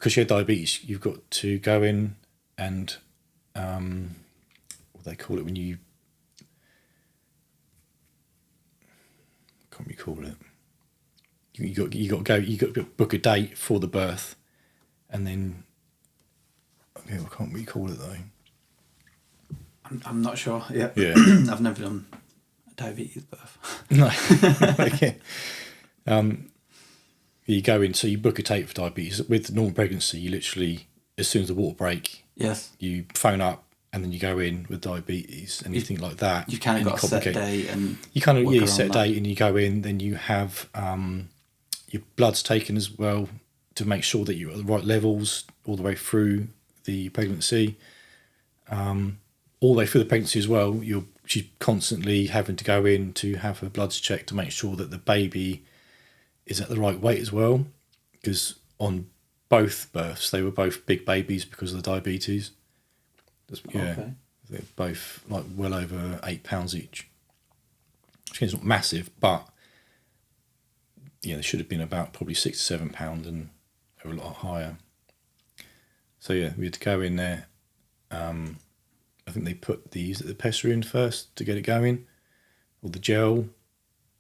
she had diabetes. You've got to go in and what they call it when you, can't we call it? You got to book a date for the birth, and then okay, what can't we call it though? I'm not sure. Yeah. I've never done a diabetes birth. No. Okay. You go in, so you book a date for diabetes. With normal pregnancy, you literally, as soon as the water break, Yes. you phone up and then you go in with diabetes and anything like that. You kind of got a set date and you kind of work set a around date and you go in. Then you have your blood's taken as well to make sure that you're at the right levels all the way through the pregnancy. All the way through the pregnancy as well, she's constantly having to go in to have her bloods checked to make sure that the baby is at the right weight as well, because on both births they were both big babies because of the diabetes. Yeah, okay. They're both like well over 8 pounds each. Which is not massive, but yeah, they should have been about probably 6 to 7 pounds, and they were a lot higher. So yeah, we had to go in there. I think they put the pessary in first to get it going, or the gel.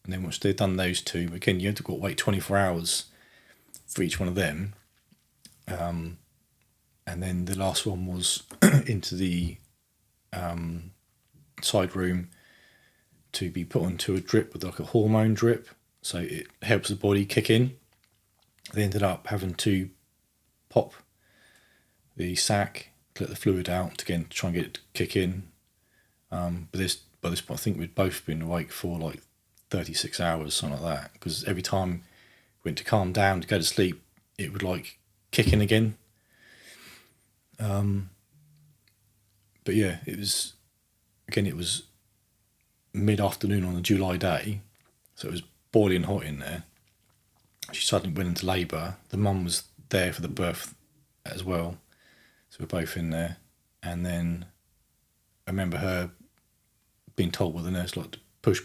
And then once they've done those two, again, you have to wait 24 hours for each one of them. And then the last one was into the side room to be put onto a drip with like a hormone drip. So it helps the body kick in. They ended up having to pop the sac to let the fluid out to try and get it to kick in. But by this point, I think we'd both been awake for like 36 hours, something like that, because every time we went to calm down to go to sleep, it would like kick in again. But yeah, it was mid-afternoon on a July day, so it was boiling hot in there. She suddenly went into labour. The mum was there for the birth as well, so we're both in there. And then I remember her being told by the nurse, like, push,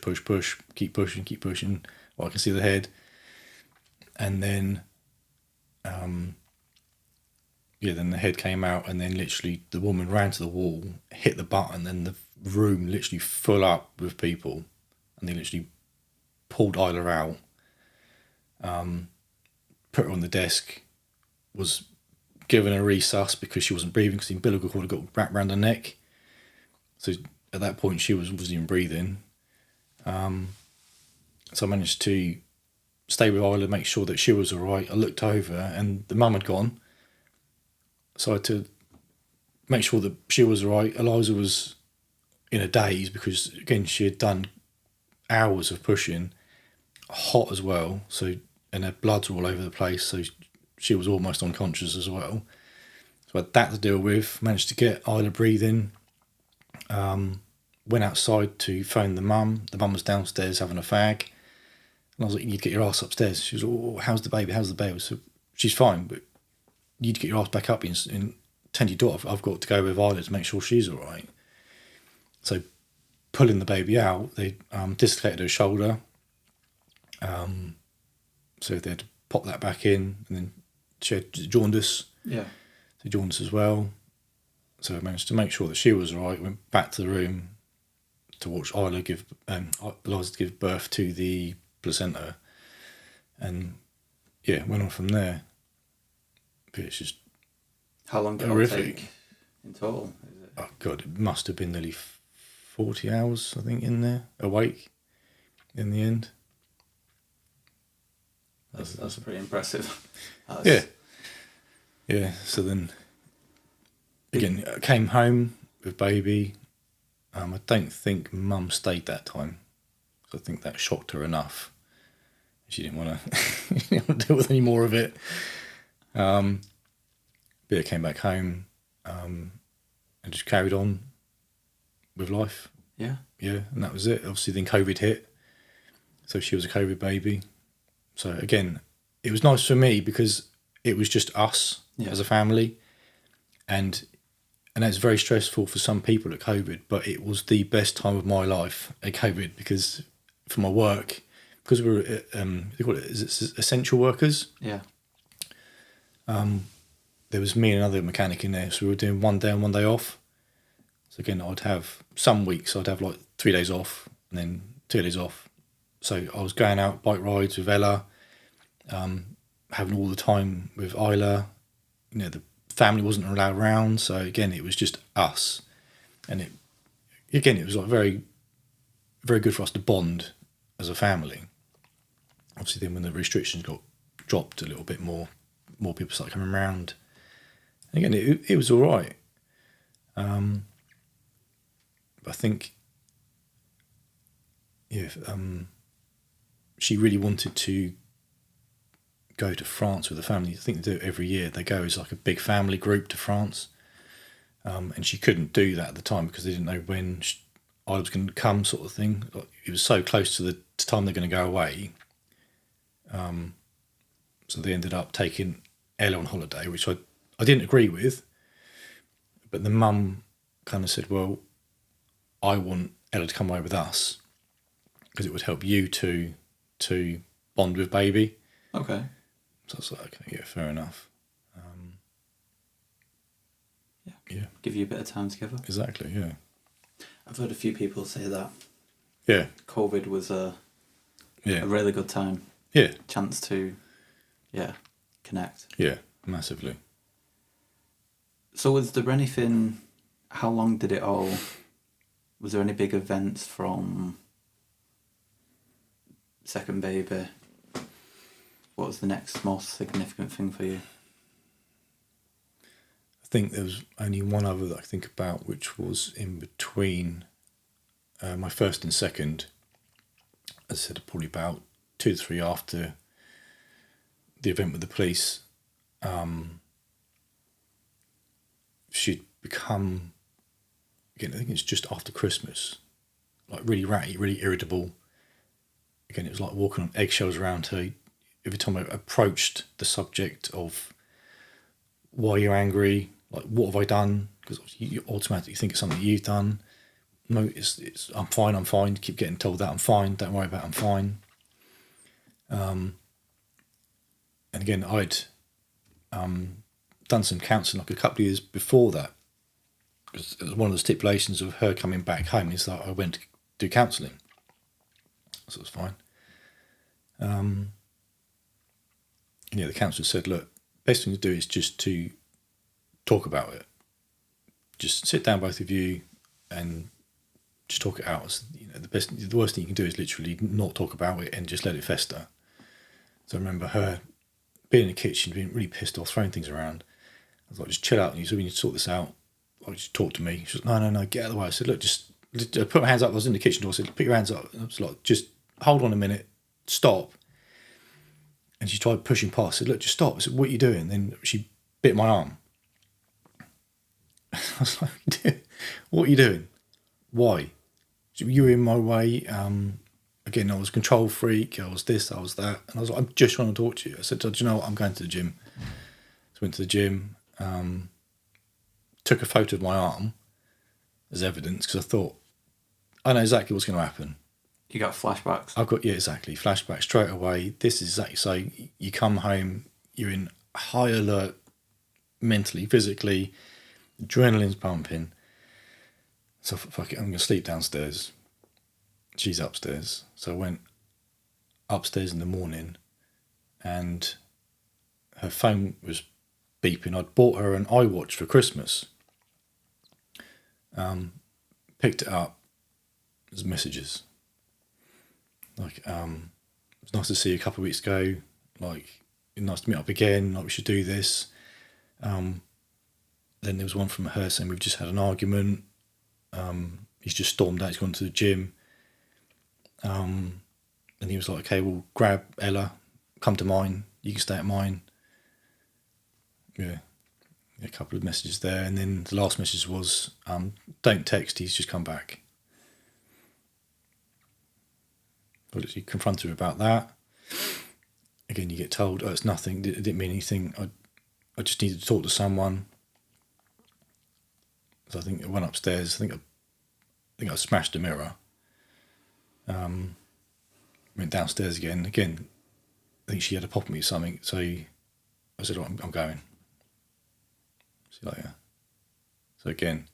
keep pushing. Well, I can see the head. And then, then the head came out, and then literally the woman ran to the wall, hit the button, and the room literally full up with people. And they literally pulled Isla out, put her on the desk, was given a resus because she wasn't breathing because the umbilical cord got wrapped around her neck. So at that point she wasn't even breathing. So I managed to stay with Isla, make sure that she was all right. I looked over and the mum had gone. So I had to make sure that she was all right. Eliza was in a daze because, again, she had done hours of pushing, hot as well. So, and her bloods were all over the place. So she was almost unconscious as well. So I had that to deal with. Managed to get Isla breathing. Went outside to phone the mum. The mum was downstairs having a fag. And I was like, you need to get your ass upstairs. She was like, oh, how's the baby? How's the baby? So she's fine, but you need to get your ass back up and tend your daughter. I've got to go with Isla to make sure she's all right. So pulling the baby out, they dislocated her shoulder. So they had to pop that back in, and then she had jaundice. Yeah. So jaundice as well. So I managed to make sure that she was all right. Went back to the room to watch Isla Eliza give birth to the placenta, and yeah, went on from there. But it's just how long did horrific. It take in total? Is it? Oh God, it must have been nearly 40 hours, I think, in there, awake. In the end, That's pretty impressive. Yeah. So then, again, I came home with baby. I don't think Mum stayed that time. So I think that shocked her enough. She didn't want to deal with any more of it. But I came back home and just carried on with life. Yeah. Yeah, and that was it. Obviously, then COVID hit. So she was a COVID baby. So again, it was nice for me because it was just us as a family. And it's very stressful for some people at COVID, but it was the best time of my life at COVID because for my work, because we were, they call it, is it essential workers? Yeah. There was me and another mechanic in there, so we were doing one day on, one day off. So again, I'd have some weeks, I'd have like 3 days off and then 2 days off. So I was going out bike rides with Ella, having all the time with Isla. You know, the family wasn't allowed around, so again, it was just us. And it was like very, very good for us to bond as a family. Obviously, then when the restrictions got dropped a little bit more people started coming around. And again, it was all right. But I think, she really wanted to go to France with the family. I think they do it every year. They go as like a big family group to France. And she couldn't do that at the time because they didn't know when I was going to come, sort of thing. It was so close to the time they're going to go away. So they ended up taking Ella on holiday, which I didn't agree with. But the mum kind of said, well, I want Ella to come away with us because it would help you to bond with baby. Okay. So I was like, okay, yeah, fair enough. Yeah. Give you a bit of time together. Exactly, yeah. I've heard a few people say that. Yeah. COVID was a really good time. Yeah. Chance to, connect. Yeah, massively. So was there anything, how long did it all, was there any big events from second baby? What was the next most significant thing for you? I think there was only one other that I think about, which was in between my first and second. As I said, probably about 2 to 3 after the event with the police. She'd become, again, I think it's just after Christmas, like really ratty, really irritable. Again, it was like walking on eggshells around her. Every time I approached the subject of why you're angry, like what have I done? Because you automatically think it's something you've done. No, it's I'm fine. Keep getting told that I'm fine. Don't worry about it, I'm fine. And again, I'd done some counselling like a couple of years before that. Because it was one of the stipulations of her coming back home is that I went to do counselling. So it was fine. The counsellor said, look, best thing to do is just to talk about it. Just sit down, both of you, and just talk it out. It's, the worst thing you can do is literally not talk about it and just let it fester. So I remember her being in the kitchen, being really pissed off, throwing things around. I was like, just chill out. And you said, we need to sort this out. Like, just talk to me. She was like, no, get out of the way. I said, look, just I put my hands up. I was in the kitchen door. I said, put your hands up. And I was like, just hold on a minute. Stop. And she tried pushing past. I said, look, just stop. I said, what are you doing? Then she bit my arm. I was like, what are you doing? Why? You were in my way. Again, I was a control freak. I was this, I was that. And I was like, I'm just trying to talk to you. I said, do you know what? I'm going to the gym. So I went to the gym, took a photo of my arm as evidence because I thought, I know exactly what's going to happen. You got flashbacks? Exactly. Flashbacks straight away. This is exactly, so you come home, you're in high alert mentally, physically, adrenaline's pumping. So fuck it, I'm going to sleep downstairs. She's upstairs. So I went upstairs in the morning and her phone was beeping. I'd bought her an iWatch for Christmas. Picked it up. There's messages. Like, it was nice to see you a couple of weeks ago. Like, nice to meet up again. Like, we should do this. Then there was one from her saying we've just had an argument. He's just stormed out. He's gone to the gym. And he was like, okay, well, grab Ella, come to mine. You can stay at mine. Yeah. A couple of messages there. And then the last message was, don't text, he's just come back. I literally confronted her about that. Again, you get told, oh, it's nothing. It didn't mean anything. I just needed to talk to someone. So I think I went upstairs. I think I smashed a mirror. Went downstairs again. Again, I think she had a pop at me or something. So I said, oh, I'm going. She's like, yeah. So again,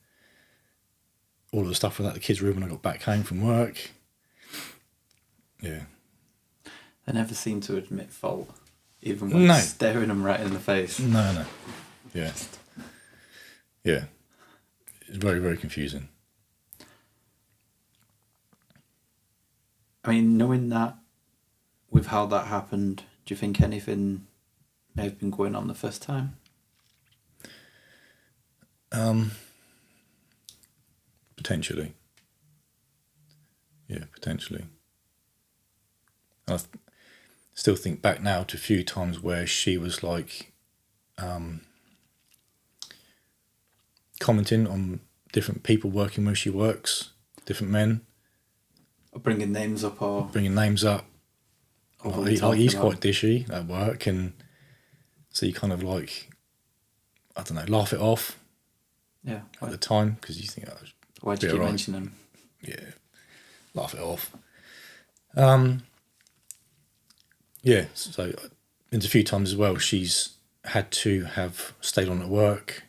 all of the stuff without the kids' room when I got back home from work. Yeah. They never seem to admit fault, even when staring them right in the face. No. Yeah. Yeah. It's very, very confusing. I mean, knowing that, with how that happened, do you think anything may have been going on the first time? Potentially. Yeah, potentially. I still think back now to a few times where she was like commenting on different people working where she works, different men. Or bringing names up. Or he's quite dishy at work, and so you kind of like, I don't know, laugh it off. Yeah. At the time, because you think, why'd you keep mentioning him? Yeah, laugh it off. Yeah, so there's a few times as well she's had to have stayed on at work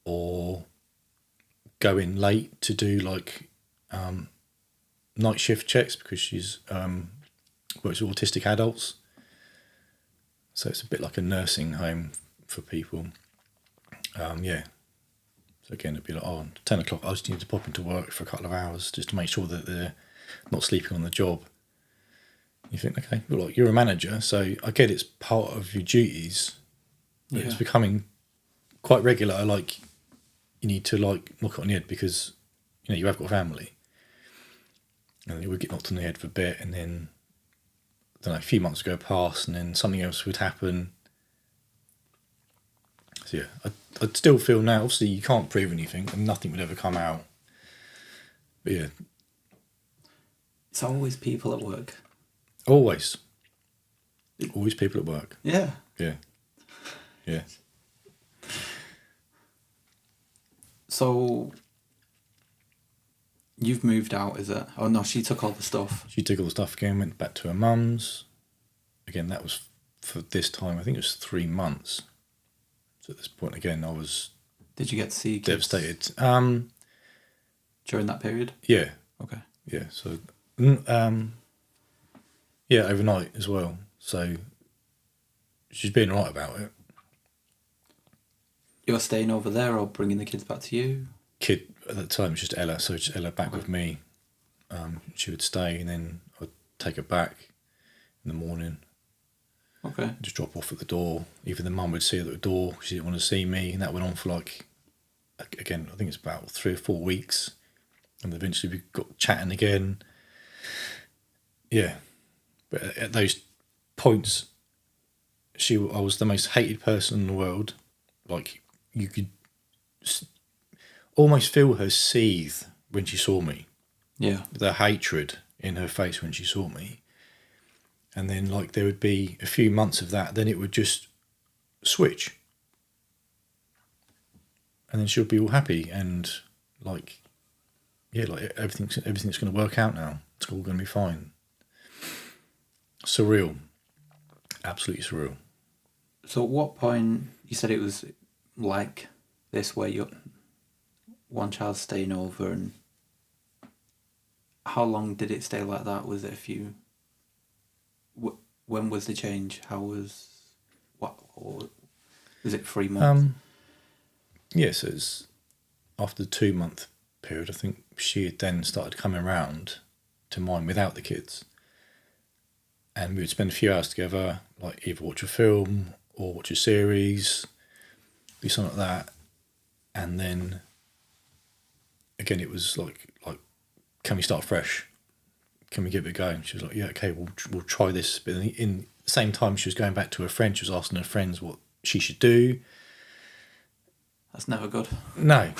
or go in late to do like night shift checks because she's works with autistic adults. So it's a bit like a nursing home for people. Yeah. So again, it'd be like, 10 o'clock, I just need to pop into work for a couple of hours just to make sure that they're not sleeping on the job. You think, okay, well, like, you're a manager, so I get it's part of your duties, but it's becoming quite regular. Like, you need to like knock it on the head because, you have got a family. And you would get knocked on the head for a bit, and then, I don't know, a few months go past, and then something else would happen. So yeah, I'd still feel now, obviously you can't prove anything, and nothing would ever come out. But yeah. It's always people at work. Always people at work. Yeah. So you've moved out, is it? Oh no, she took all the stuff. She took all the stuff again, went back to her mum's. Again, that was for this time, I think it was 3 months. So at this point again, I was... Did you get to see kids devastated. during that period? Yeah. Okay. Yeah, so... yeah, overnight as well. So she's being right about it. You're staying over there or bringing the kids back to you? kid at the time was just Ella, so just Ella back with me. She would stay, and then I'd take her back in the morning. Okay. Just drop off at the door. Even the mum would see her at the door. She didn't want to see me, and that went on for like, again, I think it's about 3 or 4 weeks, and eventually we got chatting again. Yeah, but at those points, I was the most hated person in the world. Like, you could almost feel her seethe when she saw me. Yeah. The hatred in her face when she saw me. And then, like, there would be a few months of that, then it would just switch. And then she'll be all happy and, like, yeah, like, everything's going to work out now. It's all going to be fine. Surreal. Absolutely surreal. So at what point, you said it was like this, where you're one child's staying over, and how long did it stay like that? Was it a few... When was the change? How was... What? Or was it 3 months? Yes, it was after the 2-month period. I think she had then started coming around to mine without the kids. And we would spend a few hours together, like either watch a film or watch a series, do something like that. And then, again, it was like, can we start fresh? Can we give it a go? And she was like, yeah, okay, we'll try this. But in the same time, she was going back to her friends. She was asking her friends what she should do. That's never good. No.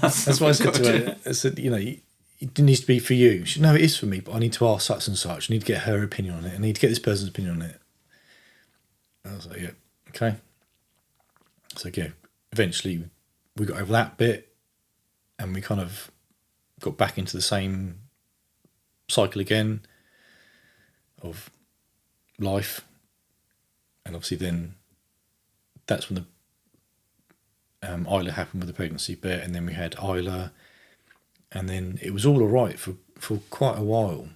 That's why I said to her, I said, you know, it needs to be for you. She said, no, it is for me, but I need to ask such and such. I need to get her opinion on it. I need to get this person's opinion on it. And I was like, yeah, okay. So, yeah, eventually we got over that bit, and we kind of got back into the same cycle again of life. And obviously then that's when the Isla happened with the pregnancy bit, and then we had Isla, and then it was all right for quite a while.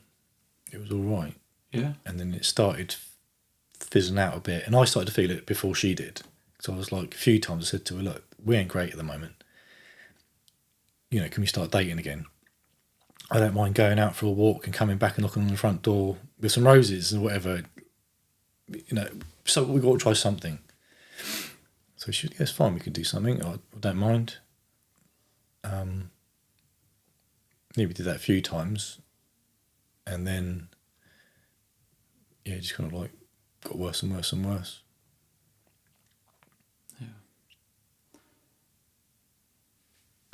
It was all right. Yeah. And then it started fizzling out a bit, and I started to feel it before she did. So I was like, a few times I said to her, look, we ain't great at the moment. You know, can we start dating again? I don't mind going out for a walk and coming back and knocking on the front door with some roses and whatever. You know, so we've got to try something. So she said, yes, fine, we can do something. I don't mind. Yeah, we did that a few times. And then, yeah, it just kind of like got worse and worse and worse. Yeah.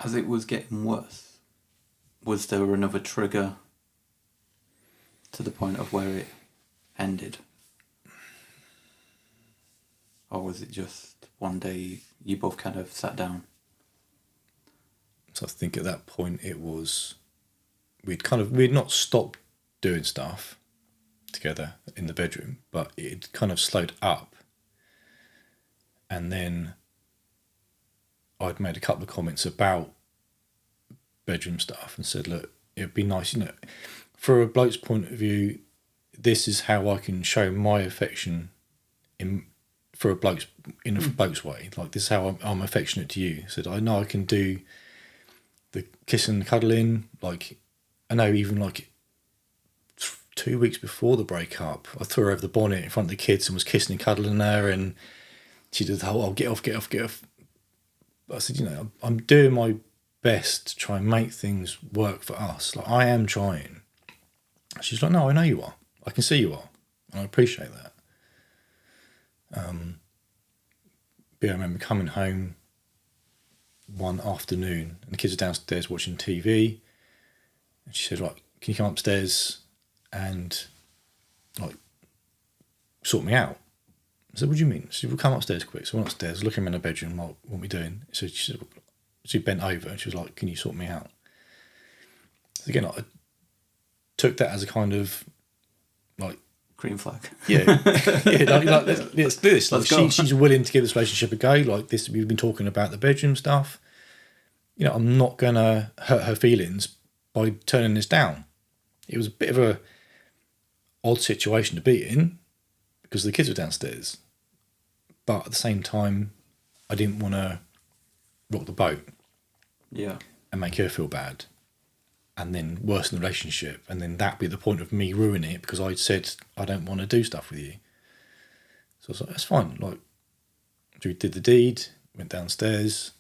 As it was getting worse, was there another trigger to the point of where it ended? Or was it just one day you both kind of sat down? So I think at that point it was, we'd not stopped doing stuff together in the bedroom, but it kind of slowed up. And then I'd made a couple of comments about bedroom stuff and said, look, it'd be nice, you know, for a bloke's point of view, this is how I can show my affection in a bloke's way. Like, this is how I'm affectionate to you. I said, I know I can do the kissing and cuddling. Like, I know even like 2 weeks before the breakup, I threw her over the bonnet in front of the kids and was kissing and cuddling her, and she did the whole, oh, get off. But I said, you know, I'm doing my best to try and make things work for us. Like, I am trying. She's like, no, I know you are. I can see you are. And I appreciate that. But I remember coming home one afternoon and the kids are downstairs watching TV, and she said, right, can you come upstairs and like sort me out? I said, what do you mean? She said, well, come upstairs quick. So I went upstairs, looking around the bedroom, what are we doing? So she bent over and she was like, can you sort me out? So again, I took that as a kind of like, green flag. Yeah, like let's do this. Like, she's willing to give this relationship a go. Like this, we've been talking about the bedroom stuff. You know, I'm not gonna hurt her feelings by turning this down. It was a bit of a odd situation to be in because the kids were downstairs, but at the same time, I didn't want to rock the boat. Yeah. and make her feel bad, and then worsen the relationship, and then that'd be the point of me ruining it because I'd said I don't want to do stuff with you. So I was like, that's fine. Like, we did the deed, went downstairs,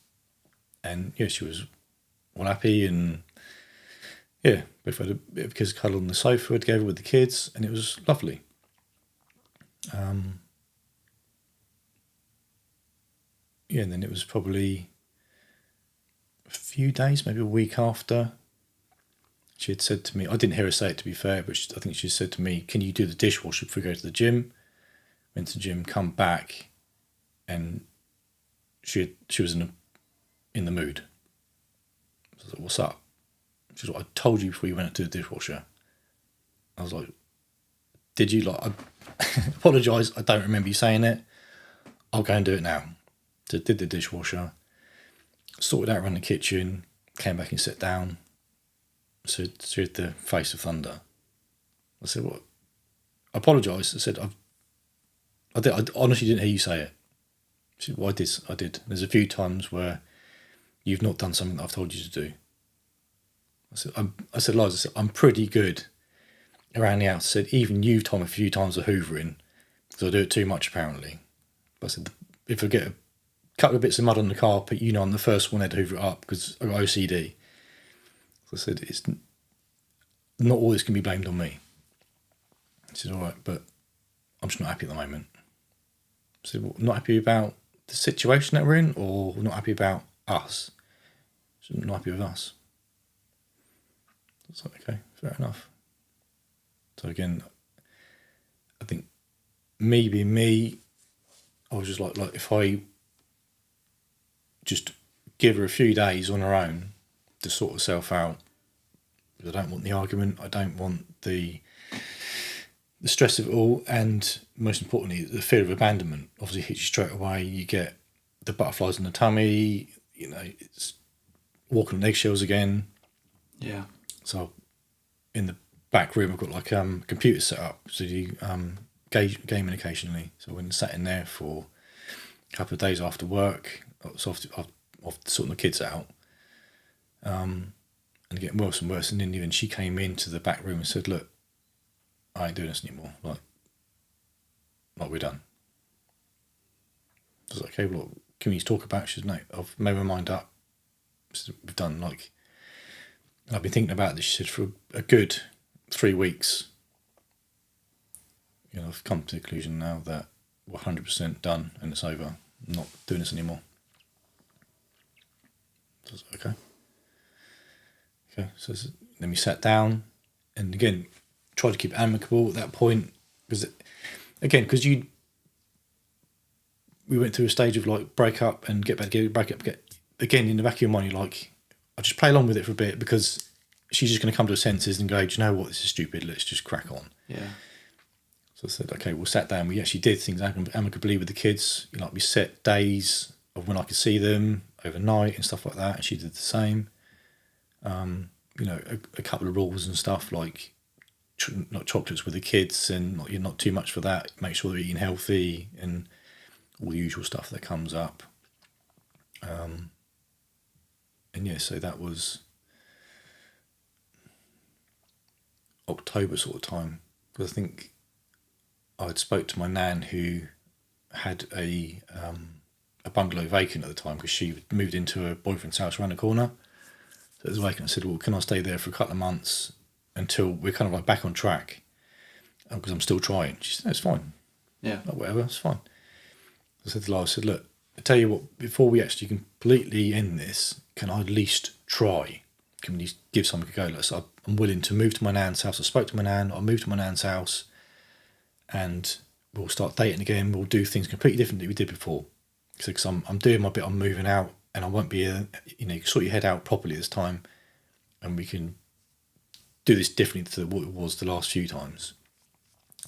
and yeah, she was all happy, and yeah, we had a bit of kids cuddle on the sofa together with the kids, and it was lovely. Yeah, and then it was probably a few days, maybe a week after, she had said to me, I didn't hear her say it to be fair, but I think she said to me, can you do the dishwasher before we go to the gym? Went to the gym, come back, and she was in the mood. So I was like, what's up? She was like, I told you before you went to the dishwasher. I was like, did you? Like, I apologise, I don't remember you saying it. I'll go and do it now. So I did the dishwasher, sorted out around the kitchen, came back and sat down. So she had the face of thunder. I said, what? I apologised. I said, I honestly didn't hear you say it. She said, well, I did. There's a few times where you've not done something that I've told you to do. I said, Liza, I'm pretty good around the house. I said, even you've told me a few times of hoovering, because I do it too much apparently. But I said, if I get a couple of bits of mud on the carpet, you know I'm the first one there to hoover it up because I've got OCD. So I said, it's not all this can be blamed on me. She said, all right, but I'm just not happy at the moment. I said, well, not happy about the situation that we're in, or not happy about us? She said, not happy with us. I was like, okay, fair enough. So again, I think me being me, I was just like if I just give her a few days on her own to sort herself out, because I don't want the argument, I don't want the stress of it all, and most importantly, the fear of abandonment obviously hits you straight away. You get the butterflies in the tummy, you know, it's walking on eggshells again. Yeah. So in the back room, I've got like computer set up to do gaming occasionally. So when I sat in there for a couple of days after work, so after sorting the kids out, and getting worse and worse. And then even she came into the back room and said, look, I ain't doing this anymore. Like we're done. I was like, okay, well, can we talk about it? She said, no, I've made my mind up. Said, we've done, like, I've been thinking about this, she said, for a good 3 weeks. You know, I've come to the conclusion now that we're 100% done and it's over. I'm not doing this anymore. So I was like, okay. So then we sat down, and again, tried to keep it amicable at that point, because we went through a stage of like break up and get back together, break up, again in the back of your mind, you're like, I'll just play along with it for a bit because she's just going to come to her senses and go, do you know what, this is stupid, let's just crack on. Yeah. So I said, okay, we'll sat down. We actually did things amicably with the kids. You know, like we set days of when I could see them overnight and stuff like that, and she did the same. You know, a couple of rules and stuff like not chocolates with the kids, and you're not too much for that. Make sure they're eating healthy and all the usual stuff that comes up. And yeah, so that was October sort of time, because I think I'd spoke to my nan who had a bungalow vacant at the time because she moved into her boyfriend's house around the corner. So it was vacant. I said, well, can I stay there for a couple of months until we're kind of like back on track? Because I'm still trying. She said, no, it's fine. Yeah. Like, whatever, it's fine. I said to Lara, I said, look, I tell you what, before we actually completely end this, can I at least try? Can we at least give something a go? Like, so I'm willing to move to my nan's house. I spoke to my nan, I'll move to my nan's house, and we'll start dating again. We'll do things completely different than we did before. Because I'm doing my bit, I'm moving out, and I won't be, you know, sort your head out properly this time, and we can do this differently to what it was the last few times.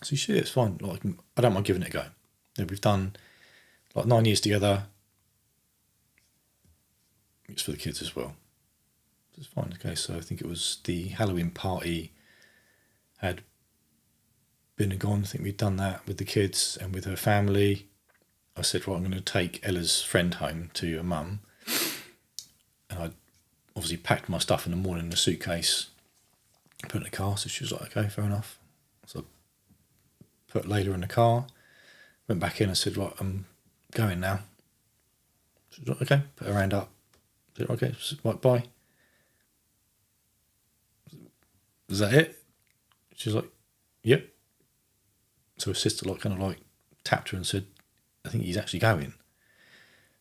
So she said, it's fine. Like, I don't mind giving it a go. You know, we've done like 9 years together. It's for the kids as well. It's fine. Okay, so I think it was the Halloween party had been and gone. I think we'd done that with the kids and with her family. I said, right, I'm going to take Ella's friend home to your mum. And I obviously packed my stuff in the morning in a suitcase, put it in the car. So she was like, okay, fair enough. So I put Layla in the car, went back in and said, right, I'm going now. She was like, okay, put her hand up. I said, okay, right, bye. Is that it? She's like, yep. So her sister kind of tapped her and said, I think he's actually going.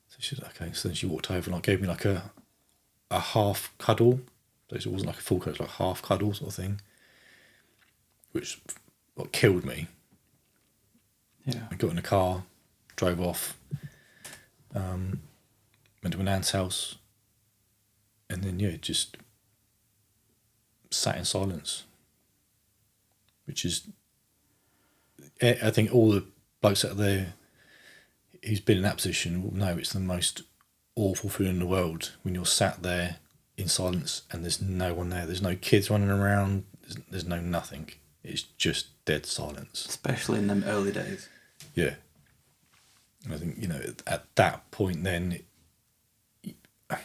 So she said, okay. So then she walked over and gave me a half cuddle. So it wasn't like a full cuddle, it was like half cuddle sort of thing, which killed me. Yeah. I got in the car, drove off, went to my nan's house, and then just sat in silence, which is, I think all the blokes out there who's been in that position will know it's the most awful feeling in the world when you're sat there in silence and there's no one there. There's no kids running around. There's no nothing. It's just dead silence. Especially in them early days. Yeah. And I think, at that point then, I kind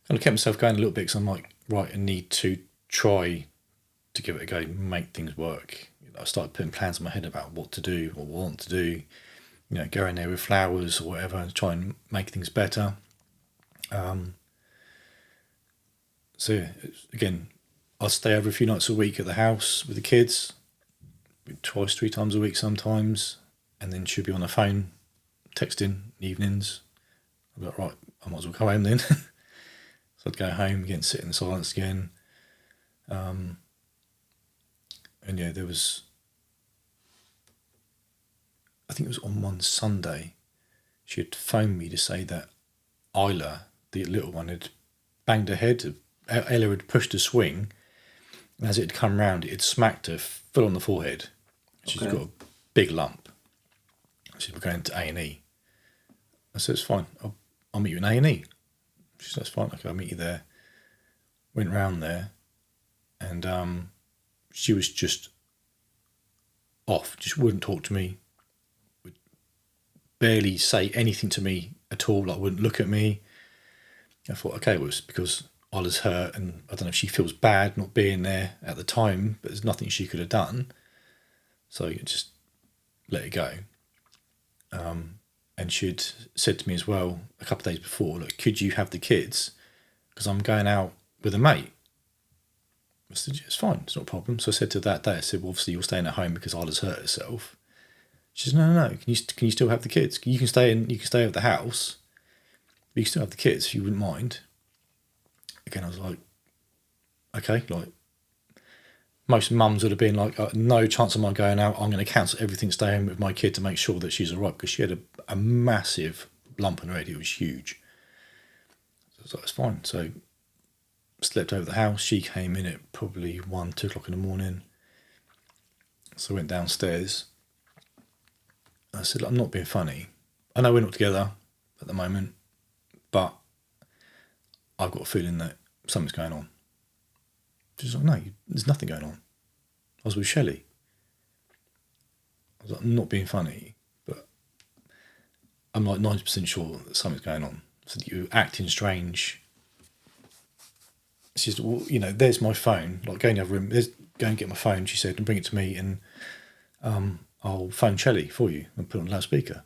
of kept myself going a little bit because I'm like, right, I need to try to give it a go, make things work. I started putting plans in my head about what to do or what I want to do. Go in there with flowers or whatever and try and make things better. So yeah, again, I'll stay over a few nights a week at the house with the kids, twice, 3 times a week sometimes, and then she'll be on the phone, texting evenings. I'll be like, right, I might as well go home then. So I'd go home again, sit in silence again. And yeah, there was, I think it was on one Sunday, she had phoned me to say that Isla, the little one, had banged her head. Ella had pushed a swing, and as it had come round, it had smacked her full on the forehead. She's got a big lump. She said, we're going to A&E. I said, it's fine. I'll meet you in A&E. She said, that's fine. Okay, I'll meet you there. Went round there, and she was just off. Just wouldn't talk to me. Would barely say anything to me at all. Wouldn't look at me. I thought, okay, it was because Isla's hurt, and I don't know if she feels bad not being there at the time, but there's nothing she could have done. So you just let it go. And she'd said to me as well a couple of days before, look, could you have the kids? Because I'm going out with a mate. I said, yeah, it's fine, it's not a problem. So I said to that day, I said, well, obviously you're staying at home because Isla's hurt herself. She said, no, can you still have the kids? You can stay at the house, but you can still have the kids if you wouldn't mind. Again, I was like, okay, most mums would have been like, no chance of my going out. I'm going to cancel everything, stay home with my kid to make sure that she's all right, because she had a massive lump on her head. It was huge. So I was like, it's fine. So slept over the house. She came in at probably 1, 2 o'clock in the morning. So I went downstairs. I said, I'm not being funny. I know we're not together at the moment, but I've got a feeling that something's going on. She's like, no, there's nothing going on. I was with Shelley. I was like, I'm not being funny, but I'm like 90% sure that something's going on. So you're acting strange. She said, well, there's my phone. Go in the other room. Go and get my phone, she said, and bring it to me, and I'll phone Shelley for you and put it on loudspeaker.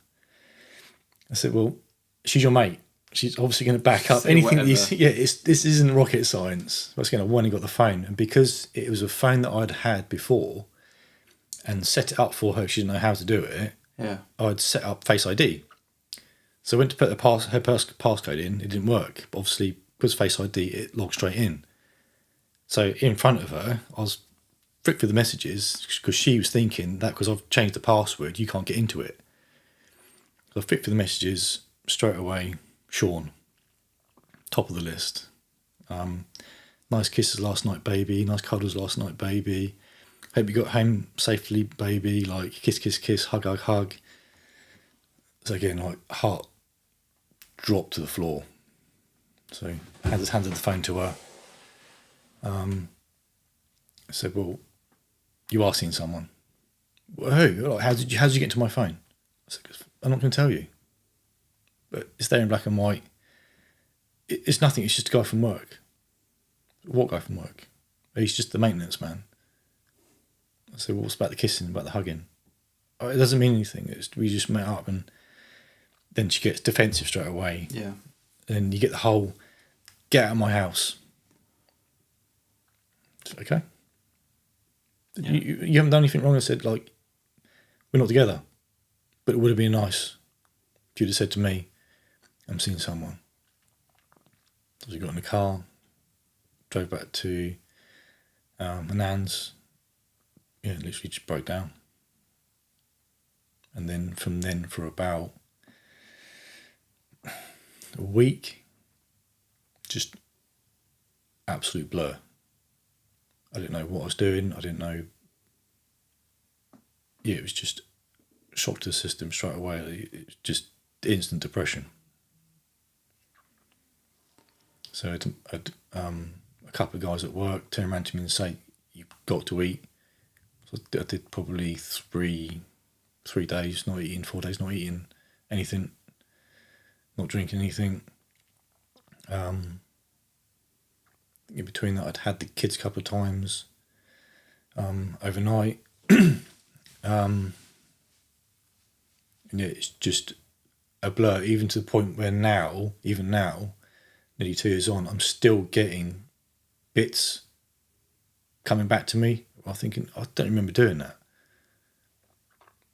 I said, well, she's your mate. She's obviously going to back up anything that you see. Yeah, this isn't rocket science. I was going to when he got the phone, and because it was a phone that I'd had before and set it up for her, she didn't know how to do it. Yeah, I'd set up Face ID. So I went to put her passcode in. It didn't work. But obviously, because Face ID, it logged straight in. So in front of her, I was flicked through the messages because she was thinking that because I've changed the password, you can't get into it. So I flicked through the messages straight away. Sean, top of the list. Nice kisses last night, baby. Nice cuddles last night, baby. Hope you got home safely, baby. Kiss, kiss, kiss, hug, hug, hug. So again, heart dropped to the floor. So I handed the phone to her. I said, well, you are seeing someone. Well, who? How did you get into my phone? I said, I'm not going to tell you. But it's there in black and white. It's nothing. It's just a guy from work. What guy from work? He's just the maintenance man. I said, what's about the kissing, about the hugging? Oh, it doesn't mean anything. We just met up, and then she gets defensive straight away. Yeah. And you get the whole, get out of my house. Okay. Yeah. You haven't done anything wrong. I said, like, we're not together. But it would have been nice if you'd have said to me, I'm seeing someone. So we got in the car, drove back to my nan's. Yeah, literally just broke down. And then from then for about a week, just absolute blur. I didn't know what I was doing. I didn't know. Yeah, it was just shock to the system straight away. It was just instant depression. So a couple of guys at work turn around to me and say, "You've got to eat." So I did probably 3 days not eating, 4 days not eating anything, not drinking anything. In between that, I'd had the kids a couple of times overnight. And yeah, it's just a blur, even to the point where even now, nearly 2 years on, I'm still getting bits coming back to me. I'm thinking, I don't remember doing that.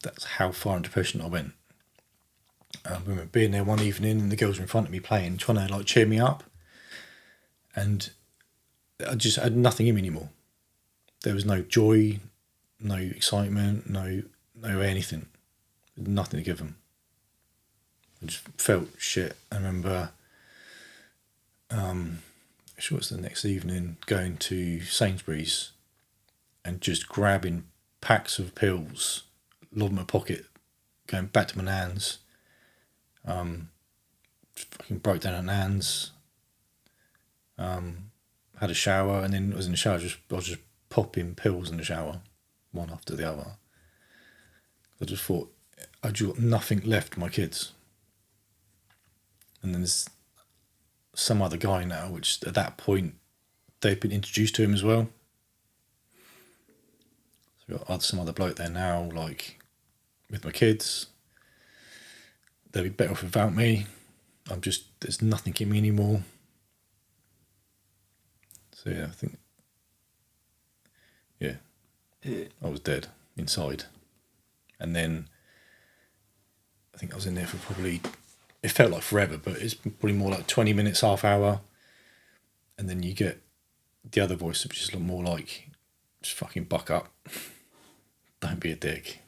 That's how far in depression I went. I remember being there one evening and the girls were in front of me playing, trying to like cheer me up. And I just had nothing in me anymore. There was no joy, no excitement, no anything. Nothing to give them. I just felt shit. I remember, I'm sure it was the next evening, going to Sainsbury's and just grabbing packs of pills, load in my pocket, going back to my nan's. Fucking broke down at nan's. Had a shower, and then I was in the shower. I was just popping pills in the shower, one after the other. I just thought I'd got nothing left for my kids. And then there's some other guy now, which at that point they've been introduced to him as well. So we've got some other bloke there now, like with my kids. They'll be better off without me. There's nothing in me anymore. So yeah, I think, yeah, I was dead inside. And then I think I was in there for probably, it felt like forever, but it's probably more like 20 minutes, half hour. And then you get the other voice, which is a lot more like, just fucking buck up. Don't be a dick.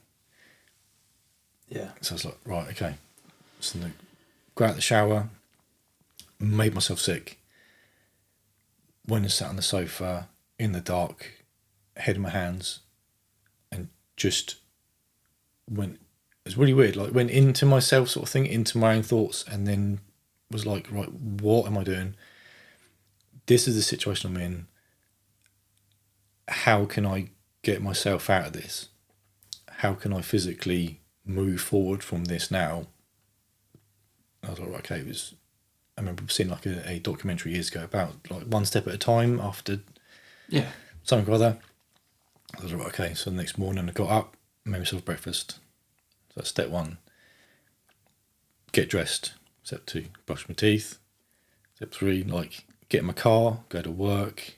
Yeah. So I was like, right, okay. So I go out the shower, made myself sick. Went and sat on the sofa in the dark, head in my hands, and just went. It was really weird. Like went into myself, sort of thing, into my own thoughts, and then was like, right, what am I doing? This is the situation I'm in. How can I get myself out of this? How can I physically move forward from this now? I was like, right, okay, I remember seeing like a documentary years ago about like one step at a time after something or other. I was like, right, okay, so the next morning I got up, made myself breakfast. So that's step 1. Get dressed. Step 2, brush my teeth. Step 3, like get in my car, go to work,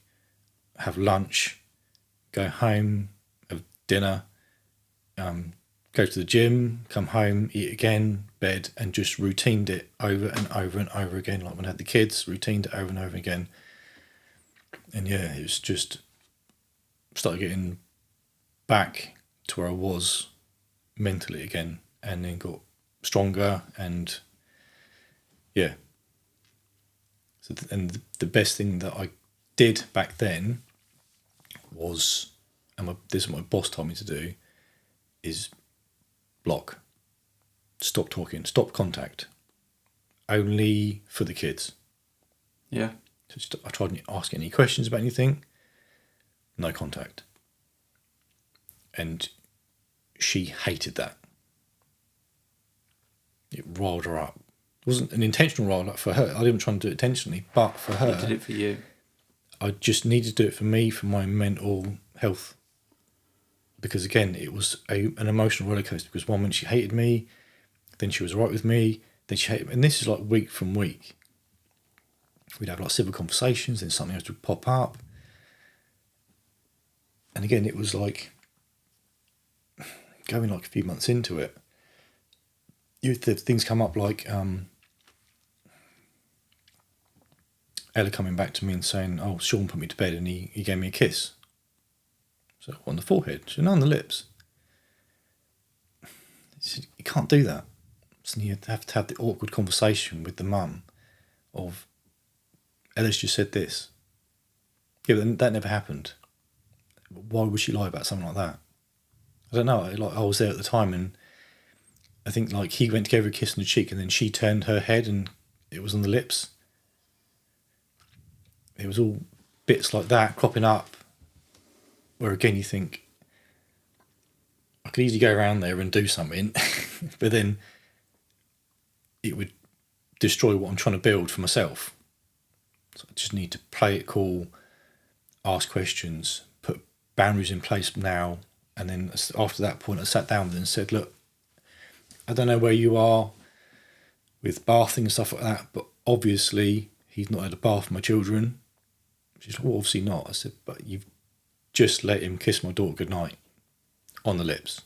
have lunch, go home, have dinner, go to the gym, come home, eat again, bed, and just routined it over and over and over again. Like when I had the kids, routined it over and over again. And yeah, it was just, started getting back to where I was mentally again, and then got stronger, and yeah. So and the best thing that I did back then was, and this is what my boss told me to do, is block. Stop talking. Stop contact. Only for the kids. Yeah. So I tried to ask any questions about anything. No contact. And she hated that. It riled her up. It wasn't an intentional rile up for her. I didn't try to do it intentionally, but for her, I did it for you. I just needed to do it for me, for my mental health. Because again, it was an emotional roller coaster. Because one minute she hated me, then she was all right with me, then she hated me. And this is like week from week. We'd have like civil conversations, then something else would pop up. And again, it was like going like a few months into it. The things come up like Ella coming back to me and saying, "Oh, Sean put me to bed and he gave me a kiss." So on the forehead, so no, on the lips. He said, "You can't do that." So you have to have the awkward conversation with the mum of, "Ella's just said this." Yeah, but that never happened. Why would she lie about something like that? I don't know. Like I was there at the time, and I think like he went to give her a kiss on the cheek, and then she turned her head, and it was on the lips. It was all bits like that cropping up, where again you think, I could easily go around there and do something, but then it would destroy what I'm trying to build for myself. So I just need to play it cool, ask questions, put boundaries in place now. And then after that point, I sat down with her and said, "Look, I don't know where you are with bathing and stuff like that, but obviously he's not had a bath for my children." She's like, "Well, obviously not." I said, "But you've just let him kiss my daughter goodnight on the lips."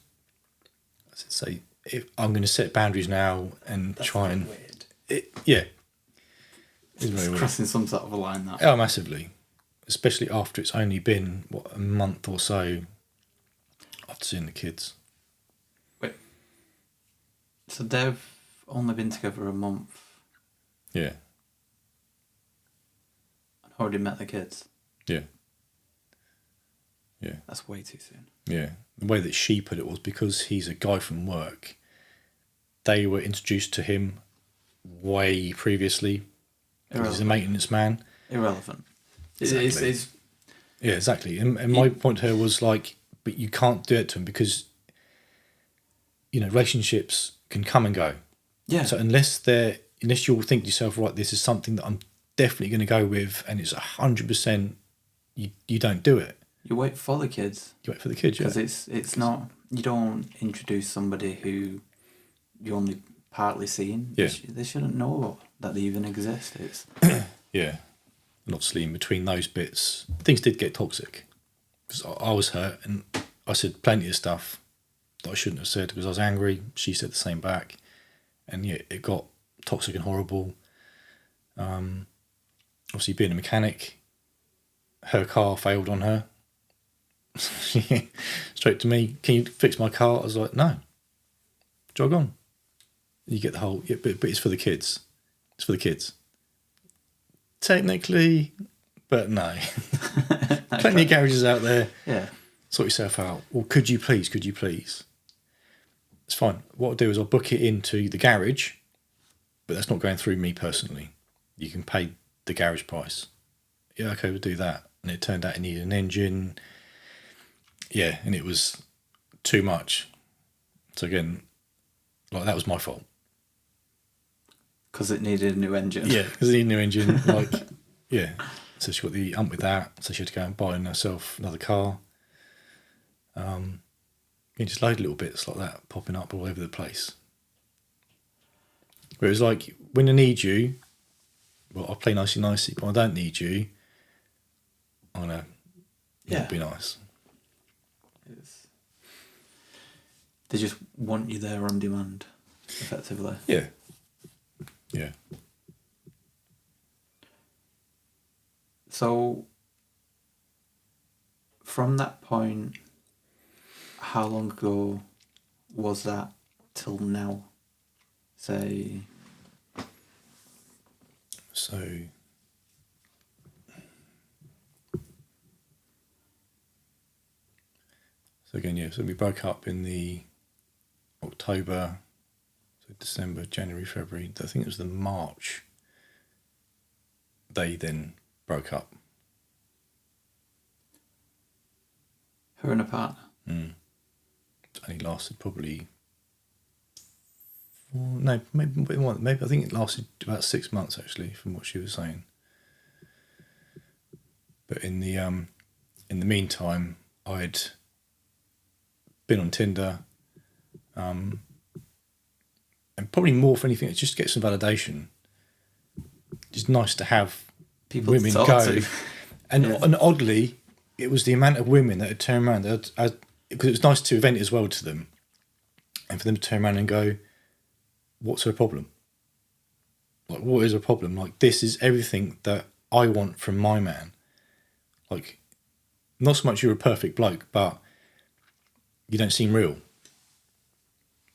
I said, "So if I'm going to set boundaries now and That's try and..." weird. Yeah. It's crossing some sort of a line, that. Oh, massively. Especially after it's only been, a month or so after seeing the kids. Wait. So they've only been together a month Yeah. and already met the kids? Yeah. Yeah. That's way too soon. Yeah. The way that she put it was because he's a guy from work, they were introduced to him way previously. He's a maintenance man. Irrelevant. Exactly. It's Yeah, exactly. And my point to her was like, but you can't do it to him because, relationships can come and go. Yeah. So unless you'll think to yourself, right, this is something that I'm definitely going to go with, and it's 100%, you don't do it. You wait for the kids. You wait for the kids, yeah. Because it's not, you don't introduce somebody who you're only partly seeing. Yeah. They shouldn't know that they even exist. It's Yeah. And obviously in between those bits, things did get toxic. Because I was hurt and I said plenty of stuff that I shouldn't have said because I was angry. She said the same back. And yeah, it got toxic and horrible. Obviously being a mechanic, her car failed on her. Straight to me, "Can you fix my car?" I was like, "No, jog on." You get the whole, yeah, but it's for the kids. It's for the kids. Technically, but no. Plenty of garages out there. yeah. Sort yourself out. Well, could you please? It's fine. What I'll do is I'll book it into the garage, but that's not going through me personally. You can pay the garage price. Yeah, okay, we'll do that. And it turned out it needed an engine. Yeah, and it was too much. So again, like that was my fault. Because it needed a new engine. Yeah, because it needed a new engine. Like, yeah. So she got the ump with that. So she had to go and buy herself another car. Just loads of little bits like that popping up all over the place. Whereas like when I need you, well, I'll play nicey. But when I don't need you, I'm gonna not be nice. They just want you there on demand, effectively. Yeah. Yeah. So, from that point, how long ago was that till now? Say. So again, yeah. So we broke up in the October, so December, January, February. I think it was the March. They then broke up. Her and her partner? It only lasted probably... No, maybe I think it lasted about 6 months, actually, from what she was saying. But in the meantime, I'd been on Tinder, and probably more for anything, it's just to get some validation. It's nice to have People women to talk go, to. and oddly, it was the amount of women that had turned around. Because it was nice to vent as well to them, and for them to turn around and go, "What's her problem? Like, what is her problem? Like, this is everything that I want from my man. Like, not so much you're a perfect bloke, but you don't seem real.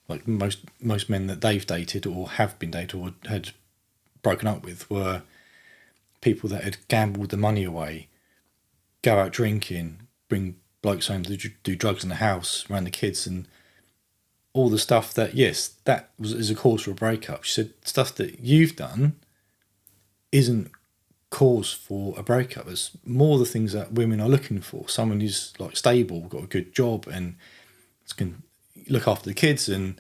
Like most men that they've dated or have been dated or had broken up with were people that had gambled the money away, go out drinking, bring blokes home to do drugs in the house, around the kids, and all the stuff that, yes, that is a cause for a breakup. She said, stuff that you've done isn't cause for a breakup. It's more the things that women are looking for. Someone who's like stable, got a good job, and can look after the kids, and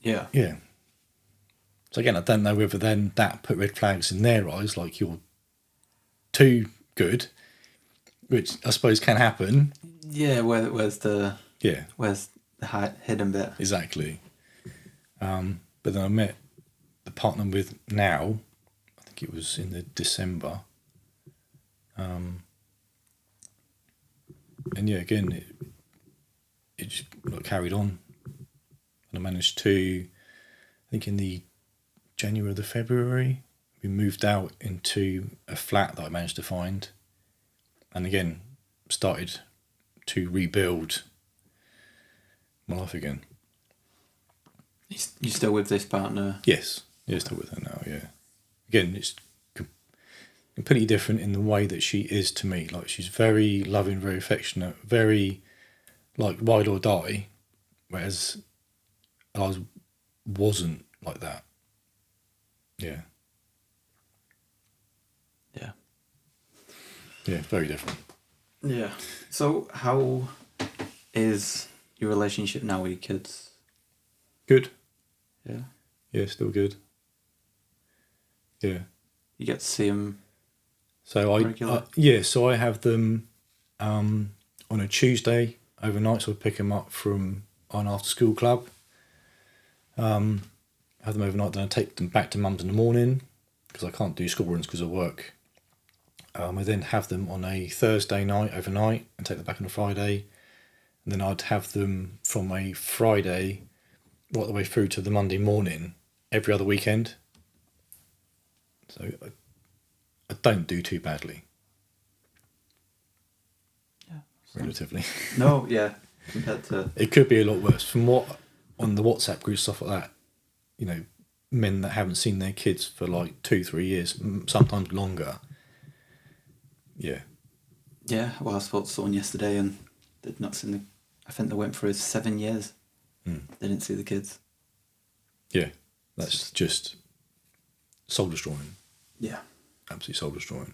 Yeah. So again, I don't know whether then that put red flags in their eyes, like you're too good, which I suppose can happen. Yeah, where's the hidden bit? Exactly. But then I met the partner I'm with now, I think it was in the December. And yeah, again, it just carried on. And I managed to, I think in the January or the February, we moved out into a flat that I managed to find. And again, started to rebuild my life again. You still with this partner? Yes. Yeah, still with her now, yeah. Again, it's completely different in the way that she is to me. Like, she's very loving, very affectionate, very, like, ride or die, whereas I wasn't like that. Yeah. Yeah. Yeah, very different. Yeah. So how is your relationship now with your kids? Good. Yeah. Yeah, still good. Yeah. You get to see them So so I have them on a Tuesday overnight, so I pick them up from an after school club. Have them overnight, then I take them back to mum's in the morning because I can't do school runs because of work. I then have them on a Thursday night overnight and take them back on a Friday. And then I'd have them from a Friday right the way through to the Monday morning every other weekend. So I don't do too badly. Yeah. Relatively. No, yeah. Compared to... It could be a lot worse. From what, on the WhatsApp group, stuff like that, you know, men that haven't seen their kids for like 2-3 years, sometimes longer. Yeah. Yeah, well, I spoke to someone yesterday and they'd not seen I think they went for 7 years. They didn't see the kids. Yeah, that's just soul destroying. Yeah. Absolutely soul destroying.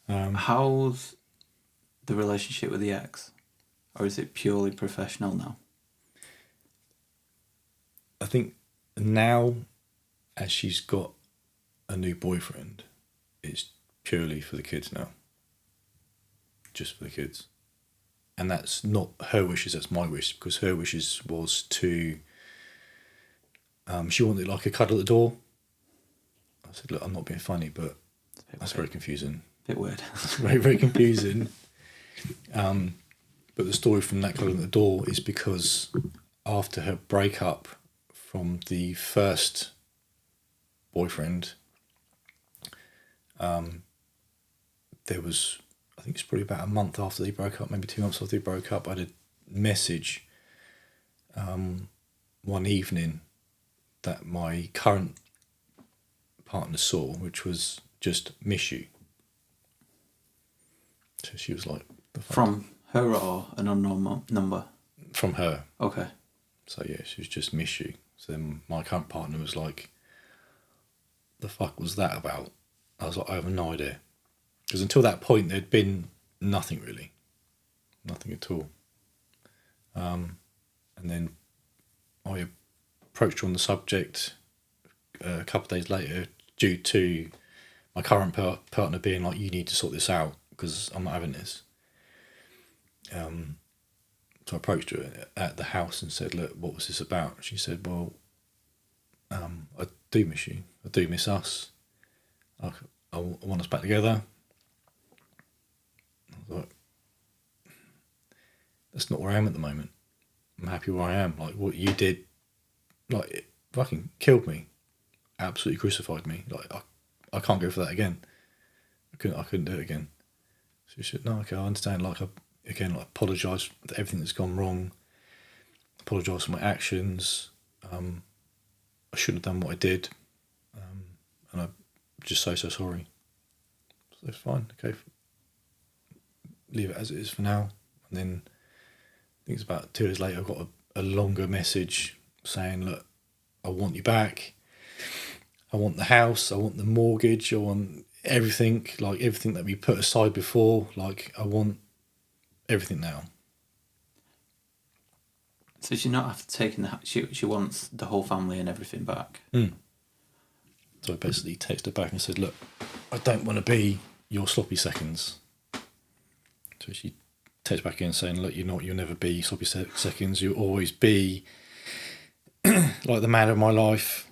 How's the relationship with the ex? Or is it purely professional now? I think now, as she's got a new boyfriend, it's purely for the kids now. Just for the kids. And that's not her wishes, that's my wish, because her wishes was to... she wanted like a cuddle at the door. I said, look, I'm not being funny, but that's very confusing. Bit weird. It's very, very confusing. But the story from that cuddle at the door is because after her breakup from the first boyfriend, there was, I think it's probably about a month after they broke up, maybe 2 months after they broke up, I had a message one evening that my current partner saw, which was just miss you. So she was like... From her or an unknown number? From her. Okay. So yeah, she was just miss you. So then my current partner was like, the fuck was that about? I was like, I have no idea. Because until that point, there'd been nothing really. Nothing at all. And then I approached her on the subject a couple of days later due to my current partner being like, you need to sort this out because I'm not having this. So I approached her at the house and said, look, what was this about? She said, well, I do miss you. I do miss us. I want us back together. I was like, that's not where I am at the moment. I'm happy where I am. Like, what you did, like, it fucking killed me. Absolutely crucified me. Like, I can't go for that again. I couldn't do it again. So she said, no, okay, I understand. Like, I apologise for everything that's gone wrong. Apologise for my actions. I shouldn't have done what I did. And I'm just so sorry. So it's fine, okay. Leave it as it is for now. And then I think it's about 2 days later, I got a longer message saying, look, I want you back. I want the house. I want the mortgage. I want everything, like everything that we put aside before. Like, I want everything now. So she's not after taking she wants the whole family and everything back. So I basically texted her back and said, look, I don't want to be your sloppy seconds. So she texted back in saying, look, you'll never be sloppy seconds. You'll always be like the man of my life.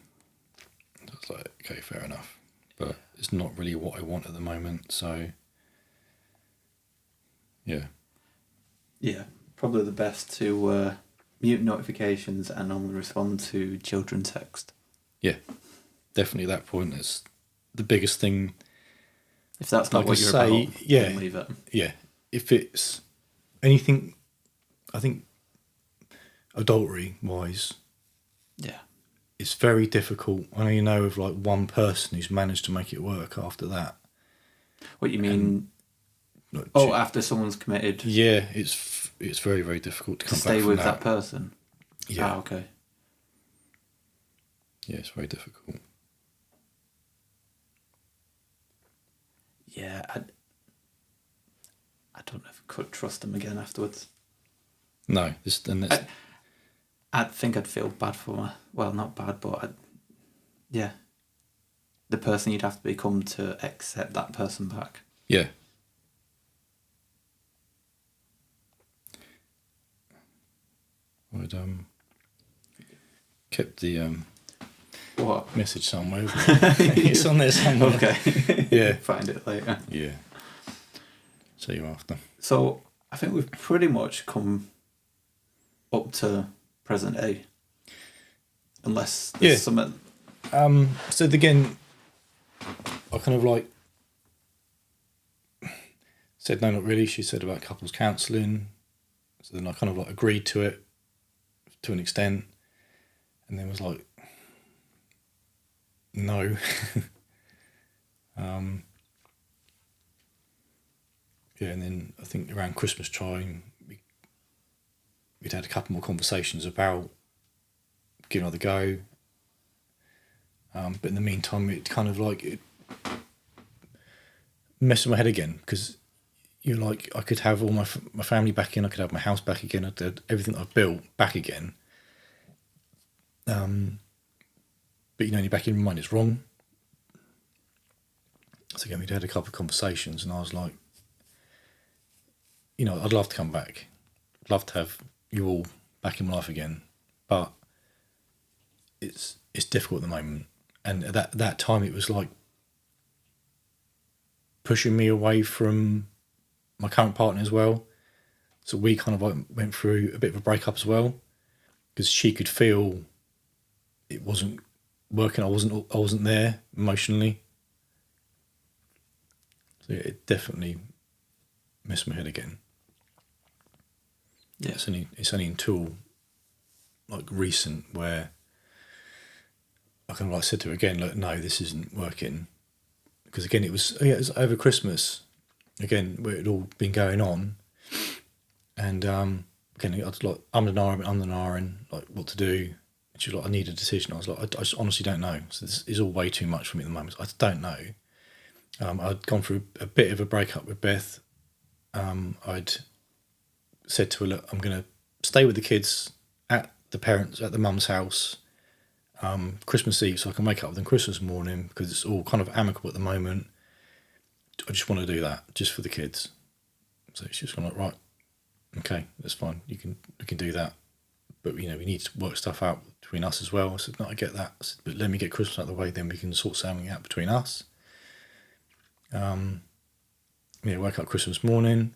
I was like, okay, fair enough. But it's not really what I want at the moment. So, yeah. Yeah, probably the best to mute notifications and only respond to children text. Yeah, definitely at that point. It's the biggest thing. If that's not what you're about, then leave it. Yeah, if it's anything, I think adultery-wise, yeah, it's very difficult. I only know of like one person who's managed to make it work after that. What you mean? After someone's committed. Yeah, it's very, very difficult to come back from that. Stay with that person. Yeah. Okay. Yeah, it's very difficult. Yeah, I don't know if I could trust them again afterwards. No, I think I'd feel bad for not bad, but the person you'd have to become to accept that person back. Yeah. I'd kept the what message somewhere. It's on there somewhere. Okay. Yeah. Find it later. Yeah. See you after. So I think we've pretty much come up to present day. Unless there's something. So again, I kind of like said no, not really. She said about couples counselling. So then I kind of like agreed to it to an extent, and then was like, no. Yeah, and then I think around Christmas time, we'd had a couple more conversations about giving it a go. But in the meantime, it kind of like it messed with my head again, because you're like, I could have all my family back in, I could have my house back again, I did everything I've built back again. But you know, in your back in your mind, it's wrong. So again, we'd had a couple of conversations, and I was like, you know, I'd love to come back. I'd love to have you all back in my life again, but it's difficult at the moment. And at that time, it was like pushing me away from my current partner as well. So we kind of like went through a bit of a breakup as well, because she could feel it wasn't working. I wasn't there emotionally. So yeah, it definitely messed my head again. Yeah, it's only until like recent where I kind of like said to her again, like, no, this isn't working. Because again, it was over Christmas, again, where it had all been going on. And again, I was like, I'm an R, like what to do. And she was like, I need a decision. I was like, I just honestly don't know. So this is all way too much for me at the moment. I don't know. I'd gone through a bit of a breakup with Beth. I'd said to her, look, I'm going to stay with the kids at the mum's house, Christmas Eve, so I can wake up with them Christmas morning, because it's all kind of amicable at the moment. I just want to do that just for the kids. So she's gone like, right, okay, that's fine. We can do that, but we need to work stuff out between us as well. I said, no, I get that. I said, but let me get Christmas out of the way, then we can sort something out between us. Woke up Christmas morning,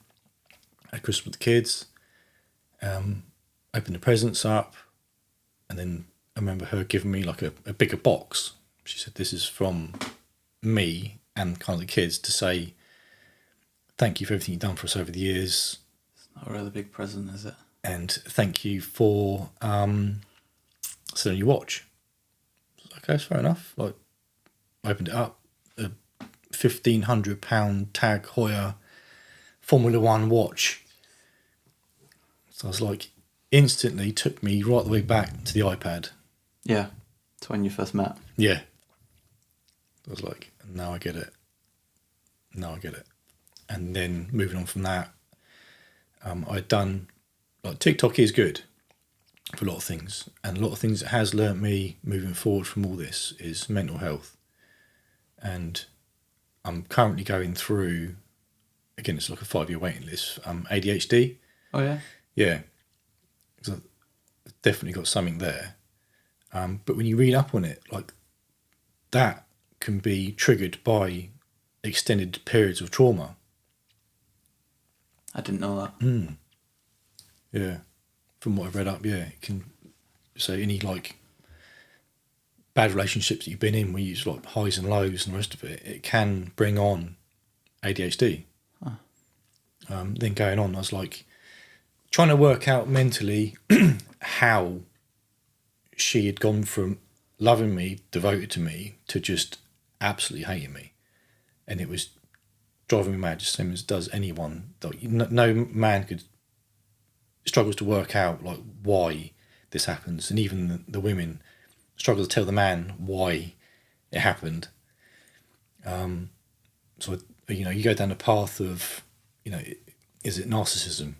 had Christmas with the kids, opened the presents up, and then I remember her giving me like a bigger box. She said, this is from me and kind of the kids to say thank you for everything you've done for us over the years. It's not a really big present, is it? And thank you for selling your watch. Okay, that's fair enough. Like, I opened it up, a £1,500 Tag Heuer Formula One watch. So I was like, instantly took me right the way back to the iPad. Yeah, to when you first met. Yeah. I was like, now I get it. And then moving on from that, I'd done, like, TikTok is good for a lot of things. And a lot of things it has learnt me moving forward from all this is mental health. And I'm currently going through, again, it's like a 5-year waiting list, ADHD. Oh, yeah? Yeah. Because I've definitely got something there. But when you read up on it, like, that can be triggered by extended periods of trauma. I didn't know that. Yeah. From what I've read up, yeah, it can. So any, like, bad relationships that you've been in where you use, like, highs and lows and the rest of it, it can bring on ADHD. Huh. Then going on, I was like trying to work out mentally how she had gone from loving me, devoted to me, to just absolutely hating me. And it was driving me mad, just the same as does anyone. No man struggles to work out, like, why this happens. And even the women struggle to tell the man why it happened. So, you go down the path of, is it narcissism?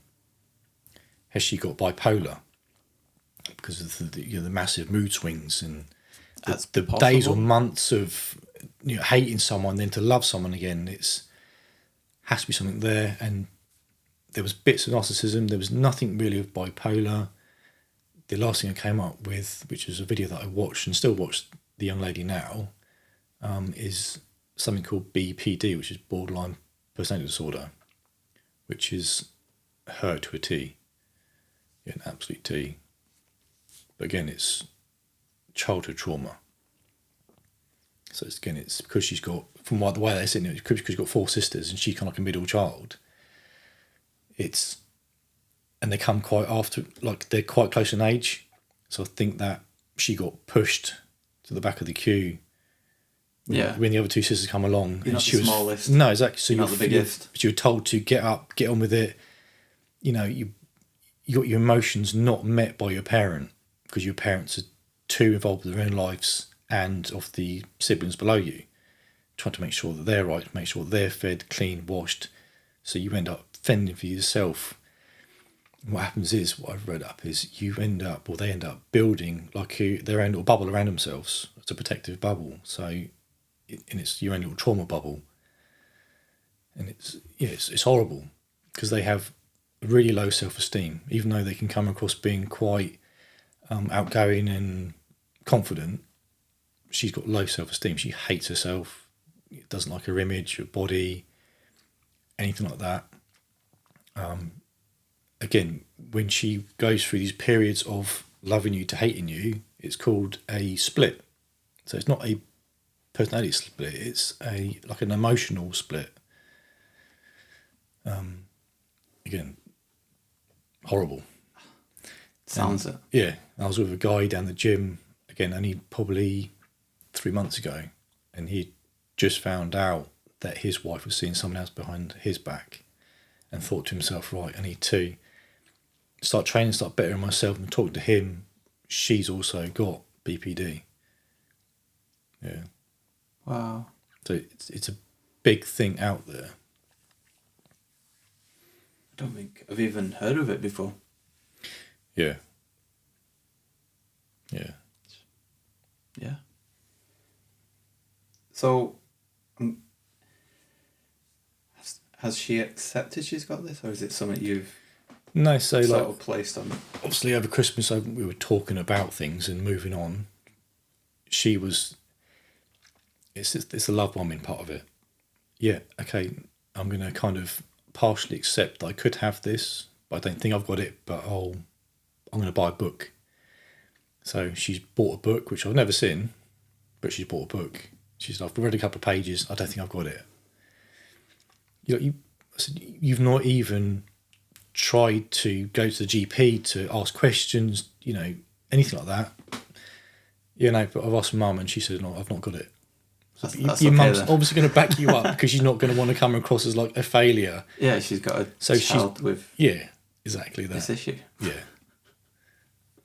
Has she got bipolar? Because of the massive mood swings and the days or months of hating someone, then to love someone again. Has to be something there. And there was bits of narcissism. There was nothing really of bipolar. The last thing I came up with, which is a video that I watched and still watch the young lady now, is something called BPD, which is borderline personality disorder, which is her to a T. Yeah, an absolute T. But again, it's childhood trauma. So it's because she's got, from the way they said it, because she's got 4 sisters and she's kind of like a middle child. And they come quite after, like, they're quite close in age. So I think that she got pushed to the back of the queue. Yeah. When the other 2 sisters come along. You're not the smallest. No, exactly. So you're not the biggest. You were told to get up, get on with it. You got your emotions not met by your parent because your parents are too involved with their own lives and of the siblings below you, trying to make sure that they're right, make sure they're fed, clean, washed. So you end up fending for yourself. And what happens is, what I've read up is they end up building like their own little bubble around themselves. It's a protective bubble. So, it's your own little trauma bubble. And it's horrible because they have really low self-esteem, even though they can come across being quite outgoing and confident. She's got low self-esteem. She hates herself, doesn't like her image, her body, anything like that. Again, when she goes through these periods of loving you to hating you, it's called a split. So it's not a personality split, it's like an emotional split. Again, horrible. Sounds it. Yeah, I was with a guy down the gym, again, only probably 3 months ago, and he just found out that his wife was seeing someone else behind his back and thought to himself, right, I need to start training, start bettering myself, and talking to him. She's also got BPD. Yeah. Wow. So it's a big thing out there. I don't think I've even heard of it before. Yeah. Yeah. Yeah. So, has she accepted she's got this, or is it something you've No, so sort like of placed on? obviously over Christmas we were talking about things and moving on. She was. It's the love bombing part of it. Yeah, okay, I'm going to kind of partially accept that I could have this, but I don't think I've got it, but I'm going to buy a book. So she's bought a book, which I've never seen, but she's bought a book. She's like, I've read a couple of pages, I don't think I've got it. You've not even tried to go to the GP to ask questions, anything like that. But I've asked Mum and she said, no, I've not got it. That's Your okay, mum's then. obviously going to back you up because she's not going to want to come across as like a failure. Yeah, she's got a child with Yeah, exactly that. this issue. Yeah.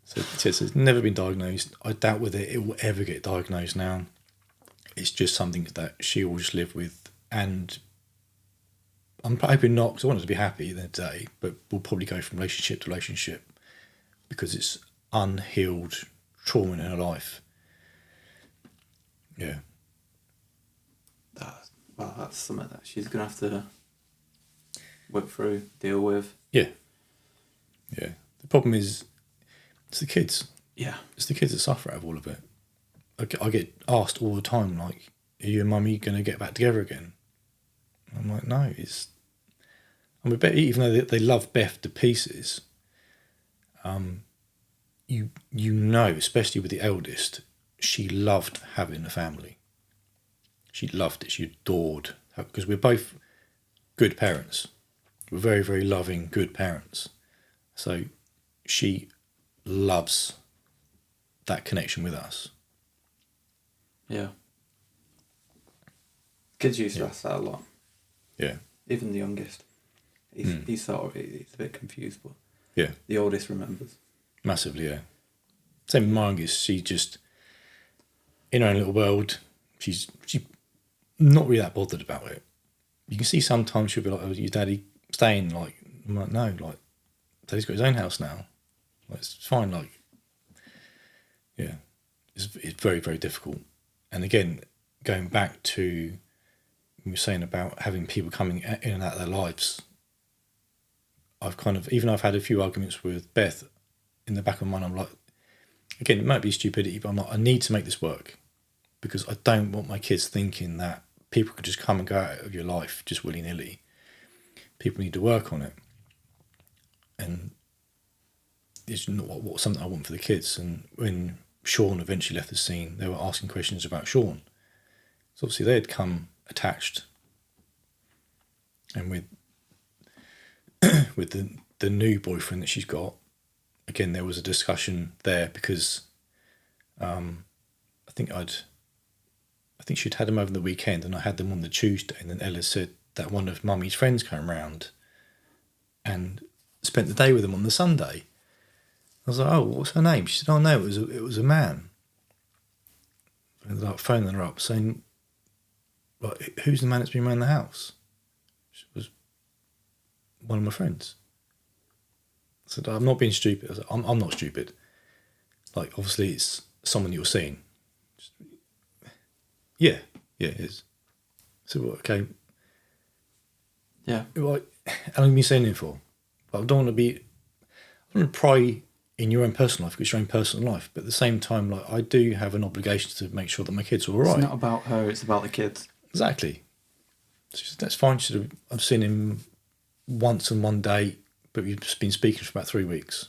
So it says it's never been diagnosed. I doubt whether it will ever get diagnosed now. It's just something that she will just live with. And I'm hoping not, because I want her to be happy in the day, but we'll probably go from relationship to relationship because it's unhealed trauma in her life. Yeah. That's something that she's going to have to work through, deal with. Yeah. Yeah. The problem is, it's the kids. Yeah. It's the kids that suffer out of all of it. I get asked all the time, like, are you and Mummy going to get back together again? I'm like, no. Even though they love Beth to pieces, you know, especially with the eldest, she loved having a family. She loved it. She adored her, because we're both good parents. We're very, very loving, good parents. So she loves that connection with us. Yeah. Kids used to ask that a lot. Yeah. Even the youngest. He's sort of he's a bit confused, but Yeah. the oldest remembers. Massively, yeah. Same with my youngest. She just, in her own little world, she's not really that bothered about it. You can see sometimes she'll be like, oh, your daddy staying? Like, I'm like, no, like, daddy's got his own house now. Like, it's fine, like, yeah. It's very, very difficult. And again, going back to we were saying about having people coming in and out of their lives, I've had a few arguments with Beth. In the back of my mind, I'm like, again, it might be stupidity, but I'm like, I need to make this work because I don't want my kids thinking that people could just come and go out of your life just willy-nilly. People need to work on it. And it's not something I want for the kids. And when Sean eventually left the scene, they were asking questions about Sean. So obviously they had come attached. And with the new boyfriend that she's got, again, there was a discussion there because I think she'd had him over the weekend and I had them on the Tuesday, and then Ella said that one of Mummy's friends came round and spent the day with them on the Sunday. I was like, oh, what's her name? She said, oh no, it was a man. And like phoning her up saying, like, who's the man that's been around the house? She was one of my friends. I said, I'm not being stupid. I said, I'm not stupid. Like, obviously it's someone you're seeing. Yeah, it is. So, okay. Yeah. Like, how long have you been saying it for? But I don't want to pry in your own personal life because it's your own personal life. But at the same time, like, I do have an obligation to make sure that my kids are all right. It's not about her, it's about the kids. Exactly. She said, that's fine. She said, I've seen him once on one day, but we've been speaking for about 3 weeks.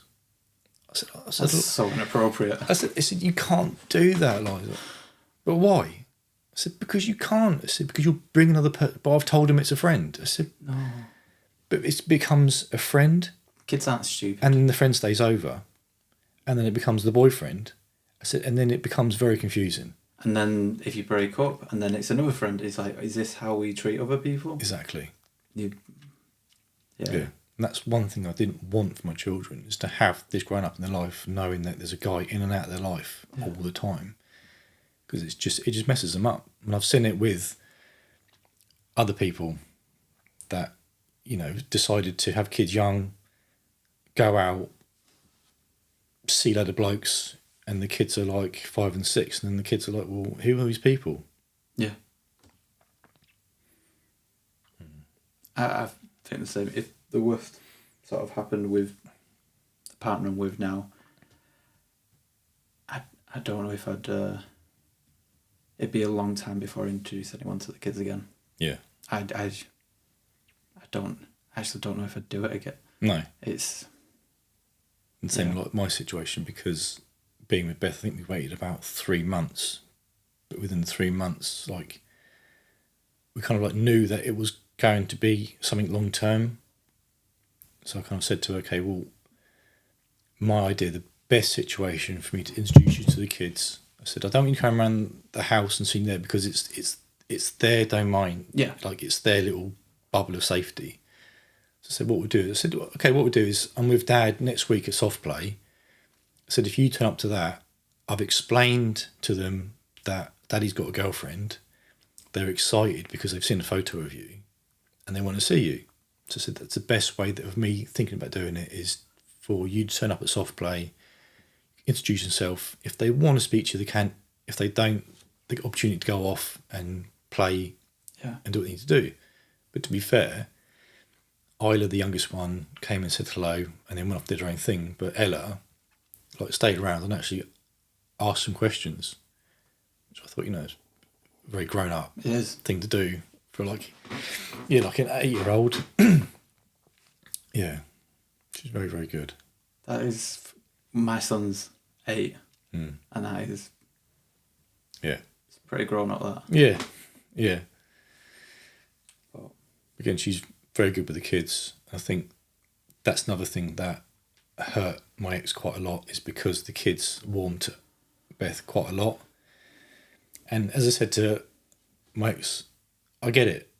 I said, That's so inappropriate. I said, you can't do that, Liza. But why? I said, because you can't. I said, because you'll bring another person. But I've told him it's a friend. I said, No. But it becomes a friend. Kids aren't stupid. And then the friend stays over. And then it becomes the boyfriend. I said, and then it becomes very confusing. And then if you break up and then it's another friend, it's like, is this how we treat other people? Exactly. Yeah. And that's one thing I didn't want for my children, is to have this growing up in their life knowing that there's a guy in and out of their life all the time. Because it just messes them up. And I've seen it with other people that, decided to have kids young, go out, see a load of blokes, and the kids are like 5 and 6, and then the kids are like, well, who are these people? Yeah. I think the same. If the worst sort of happened with the partner I'm with now, I don't know if I'd. It'd be a long time before I introduce anyone to the kids again. Yeah. I actually don't know if I'd do it again. No. It's the same like my situation, because being with Beth, I think we waited about 3 months, but within 3 months, like we kind of like knew that it was going to be something long term. So I kind of said to her, okay, well, my idea, the best situation for me to introduce you to the kids, I said, I don't want you to come around the house and see them there, because it's their domain. Yeah. Like it's their little bubble of safety. So I said, what we'll do? I said, okay, what we'll do is I'm with Dad next week at soft play. I said, if you turn up to that, I've explained to them that Daddy's got a girlfriend. They're excited because they've seen a photo of you and they want to see you. So I said, that's the best way of me thinking about doing it, is for you to turn up at soft play, introduce yourself. If they want to speak to you, they can. If they don't, the opportunity to go off and play and do what they need to do. But to be fair, Isla, the youngest one, came and said hello and then went off, did her own thing. But Ella, like, stayed around and actually asked some questions, which I thought, is a very grown up thing to do for like an 8-year-old. Yeah, she's very, very good. That is, my son's 8, and that is, it's pretty grown up, that. Yeah. But again, she's very good with the kids. I think that's another thing that hurt my ex quite a lot, is because the kids warmed to Beth quite a lot. And as I said to my ex, I get it.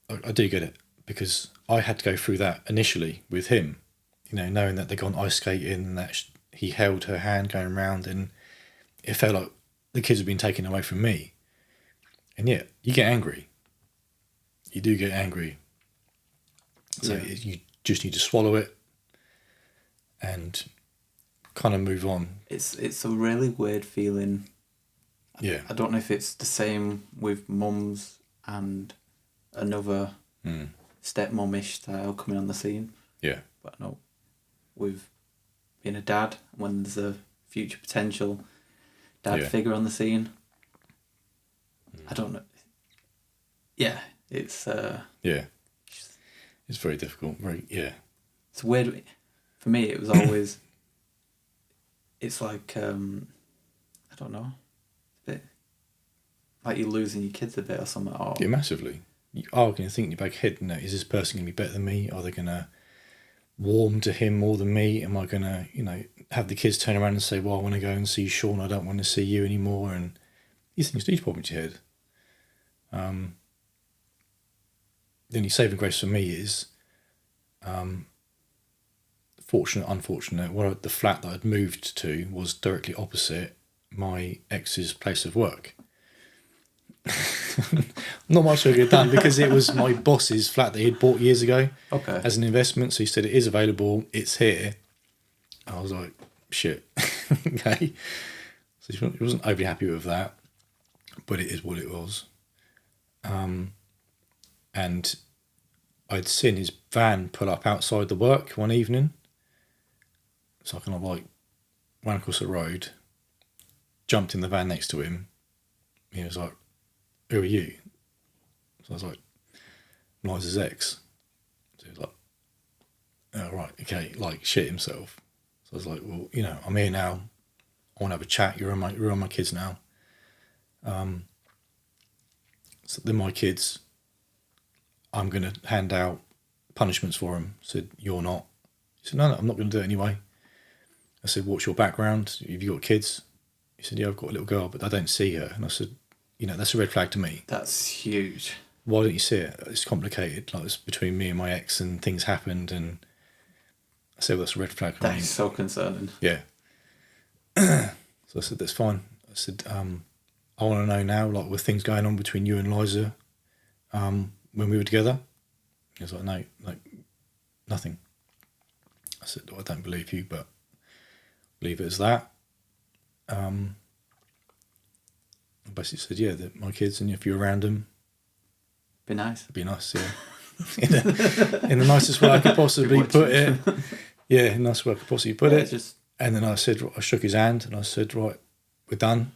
I do get it, because I had to go through that initially with him, knowing that they'd gone ice skating and that he held her hand going round, and it felt like the kids had been taken away from me. And yeah, you get angry. You do get angry. So you just need to swallow it and kind of move on. It's a really weird feeling. Yeah. I don't know if it's the same with mums and another stepmom-ish style coming on the scene. Yeah. But no, with being a dad, when there's a future potential dad figure on the scene, I don't know. Yeah, it's... It's very difficult. It's weird. For me, it was always... It's like, I don't know, a bit like you're losing your kids a bit or something. Or... Yeah, massively. You are going to think in your back head, is this person going to be better than me? Are they going to warm to him more than me? Am I going to, have the kids turn around and say, well, I want to go and see Sean, I don't want to see you anymore? And these things do pop into your head. The only saving grace for me is, fortunate, unfortunate, the flat that I'd moved to was directly opposite my ex's place of work. Not much I could have done, because it was my boss's flat that he'd bought years ago as an investment. So he said, it is available, it's here. I was like, shit. Okay. So he wasn't overly happy with that, but it is what it was. And I'd seen his van pull up outside the work one evening. So I kind of like ran across the road, jumped in the van next to him. He was like, who are you? So I was like, Liza's ex. So he was like, oh, right, okay, like shit himself. So I was like, well, I'm here now. I want to have a chat. You're on my kids now. So they're my kids. I'm going to hand out punishments for them. I said, you're not. He said, no, I'm not going to do it anyway. I said, what's your background? Have you got kids? He said, yeah, I've got a little girl, but I don't see her. And I said, that's a red flag to me. That's huge. Why don't you see it? It's complicated. Like, it's between me and my ex, and things happened. And I said, well, that's a red flag. That is so concerning. Yeah. So I said, that's fine. I said, I want to know now, like, were things going on between you and Liza when we were together? He was like, no, like, nothing. I said, I don't believe you, but leave it as that. I basically said, yeah, they're my kids, and if you're around them, be nice. Be nice, yeah. in the nicest way I could possibly put it. Yeah, in the nicest way I could possibly put it. Just... And then I shook his hand and I said, right, we're done.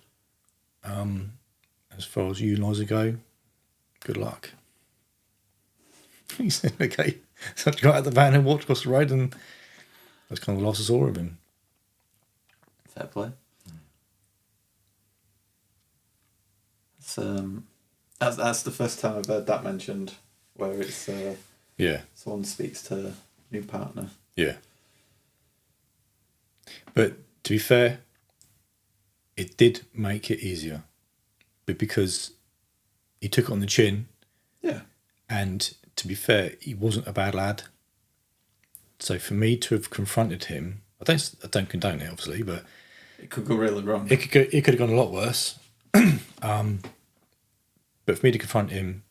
As far as you and Liza go, good luck. He said, okay. So I got out of the van and walked across the road, and that's kind of the last I saw of him. Fair play. That's the first time I've heard that mentioned, where it's someone speaks to a new partner. Yeah. But to be fair, it did make it easier, but because he took it on the chin. Yeah. And to be fair, he wasn't a bad lad. So for me to have confronted him, I don't condone it, obviously, but it could go really wrong. It could have gone a lot worse. But for me to confront him,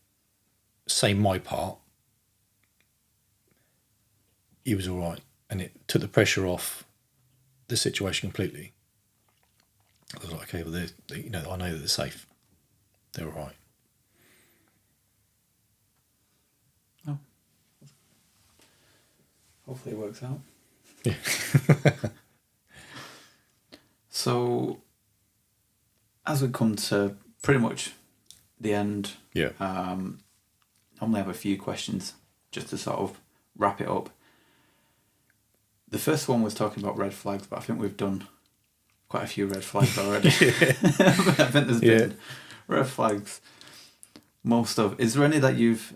say my part, he was all right, and it took the pressure off the situation completely. I was like, okay, well, I know that they're safe. They're all right. Oh. Hopefully it works out. Yeah. So, as we come to pretty much the end, I only have a few questions just to sort of wrap it up. The first one was talking about red flags, but I think we've done quite a few red flags already. I think there's been red flags. Most of. Is there any that you've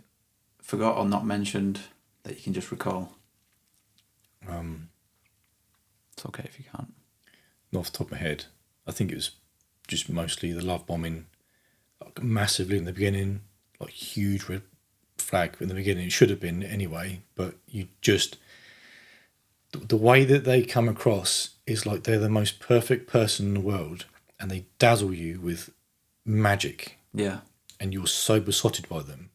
forgot or not mentioned that you can just recall? It's okay if you can't. Not off the top of my head. I think it was just mostly the love bombing, like massively in the beginning, like huge red flag in the beginning. It should have been anyway, but you just... The way that they come across is like they're the most perfect person in the world, and they dazzle you with magic. Yeah. And you're so besotted by them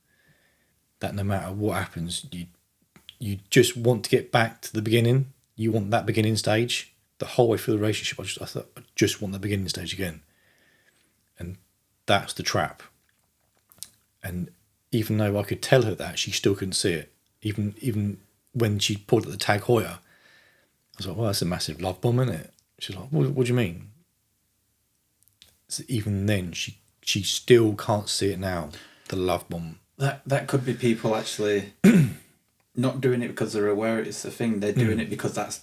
that no matter what happens, you just want to get back to the beginning. You want that beginning stage. The whole way through the relationship, I thought, I just want the beginning stage again. And that's the trap. And even though I could tell her that, she still couldn't see it. Even when she pulled at the tag Hoyer, I was like, well, that's a massive love bomb, isn't it? She's like, what do you mean? So even then, she still can't see it now, the love bomb. That could be people actually not doing it because they're aware it's a thing. They're doing it because that's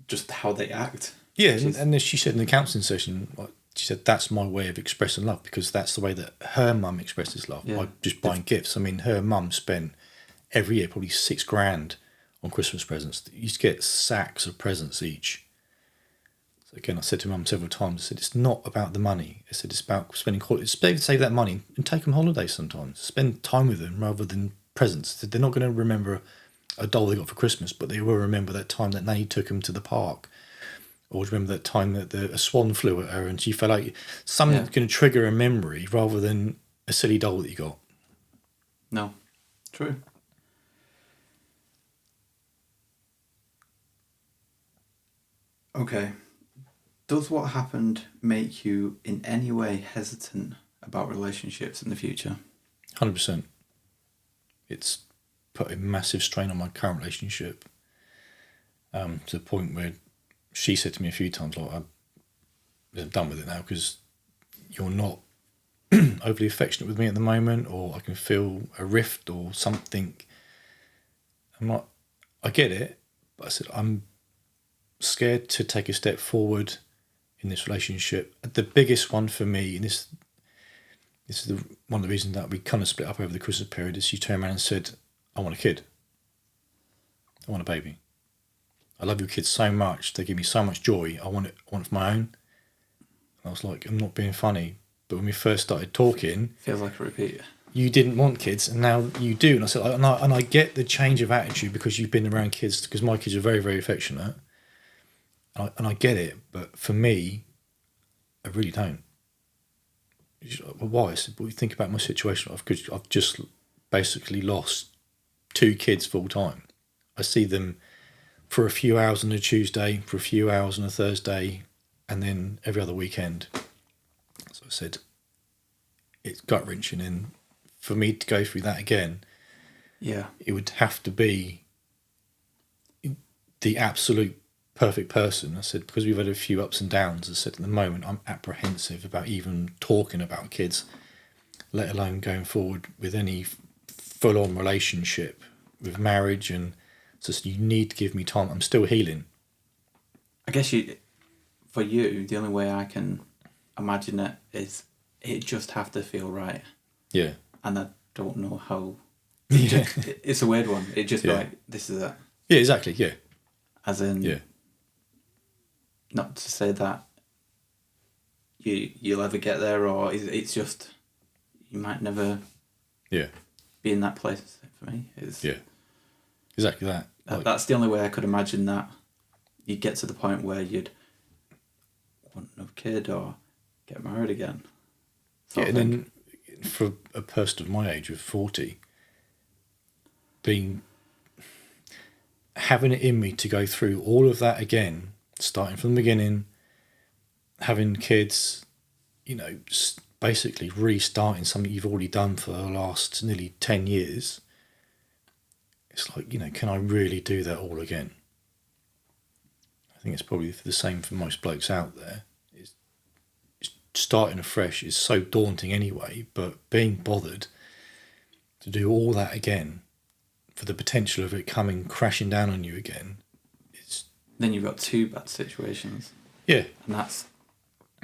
just how they act. Yeah, and as she said in the counselling session, she said, that's my way of expressing love, because that's the way that her mum expresses love, by just buying gifts. I mean, her mum spent every year probably $6,000 on Christmas presents. You used to get sacks of presents each. So again, I said to mum several times, I said, it's not about the money. I said, it's about spending quality. Save that money and take them holidays sometimes. Spend time with them rather than presents. They're not going to remember a doll they got for Christmas, but they will remember that time that Nanny took them to the park. Or remember that time that a swan flew at her and she fell out. Something that's going to trigger a memory rather than a silly doll that you got. No, true. Okay. Does what happened make you in any way hesitant about relationships in the future? 100%. It's put a massive strain on my current relationship, to the point where she said to me a few times, like, I'm done with it now because you're not overly affectionate with me at the moment, or I can feel a rift or something. I'm not, I get it, but I said, I'm scared to take a step forward in this relationship. The biggest one for me, and this is one of the reasons that we kind of split up over the Christmas period, is she turned around and said, I want a kid. I want a baby. I love your kids so much. They give me so much joy. I want it for my own. And I was like, I'm not being funny. But when we first started talking... Feels like a repeat. You didn't want kids, and now you do. And I said, and I get the change of attitude because you've been around kids, because my kids are very, very affectionate. And I get it, but for me, I really don't. Like, well, why? I said, well, you think about my situation. I've just basically lost 2 kids full time. I see them for a few hours on a Tuesday, for a few hours on a Thursday, and then every other weekend. So I said, it's gut-wrenching, and for me to go through that again, Yeah. It would have to be the absolute perfect person. I said, because we've had a few ups and downs, I said, at the moment, I'm apprehensive about even talking about kids, let alone going forward with any full-on relationship with marriage. And just, you need to give me time. I'm still healing. I guess for you, the only way I can imagine it is it just have to feel right. Yeah. And I don't know how. Yeah. It's a weird one. It just be like, this is it. Yeah, exactly. Yeah. As in, yeah. Not to say that you'll ever get there, or it's just you might never. Yeah. Be in that place for me. Yeah. Exactly that. That's the only way I could imagine that you'd get to the point where you'd want another kid or get married again. Yeah, and then for a person of my age of 40, having it in me to go through all of that again, starting from the beginning, having kids, basically restarting something you've already done for the last nearly 10 years. It's like, can I really do that all again? I think it's probably the same for most blokes out there. It's starting afresh is so daunting anyway, but being bothered to do all that again for the potential of it coming crashing down on you again. Then you've got two bad situations. Yeah. And that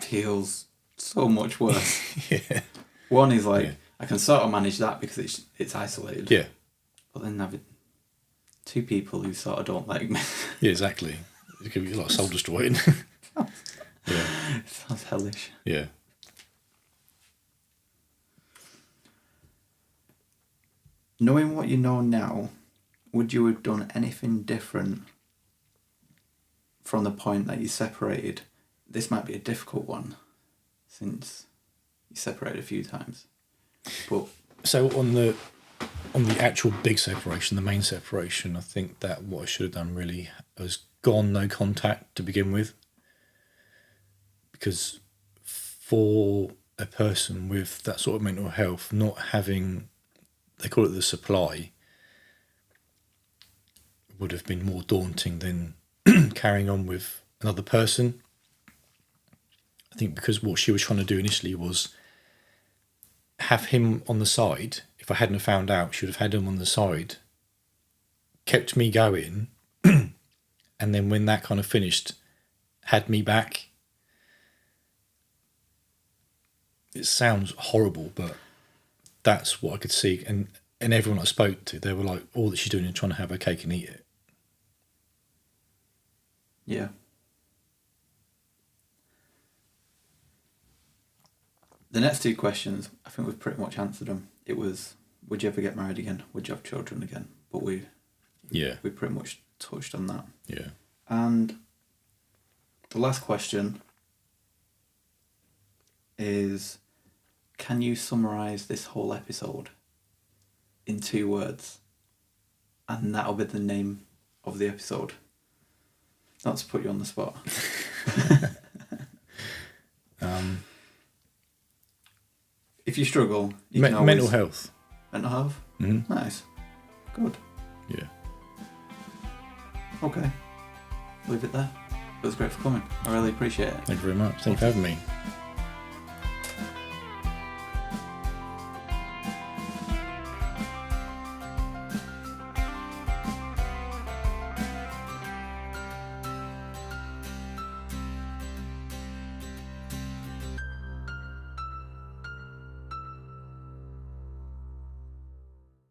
feels so much worse. Yeah. One is like, I can sort of manage that because it's isolated. Yeah. But then having two people who sort of don't like me. Yeah, exactly. It could be like soul destroying. Yeah. It sounds hellish. Yeah. Knowing what you know now, would you have done anything different from the point that you separated? This might be a difficult one, since you separated a few times. But so on the actual big separation, the main separation, I think that what I should have done really was gone no contact to begin with. Because for a person with that sort of mental health, not having, they call it the supply, would have been more daunting than carrying on with another person. I think because what she was trying to do initially was have him on the side. If I hadn't have found out, she would have had him on the side, kept me going, and then when that kind of finished, had me back. It sounds horrible, but that's what I could see. And everyone I spoke to, they were like, all that she's doing is trying to have her cake and eat it. yeah. The next two questions, I think we've pretty much answered them. It was, would you ever get married again? Would you have children again? But we pretty much touched on that. Yeah. And the last question is, can you summarise this whole episode in 2 words? And that'll be the name of the episode. Not to put you on the spot. If you struggle, you can always... Mental health. Mental health? Mm-hmm. Nice. Good. Yeah. Okay. Leave it there. It was great for coming. I really appreciate it. Thank you very much. Thank you for having me.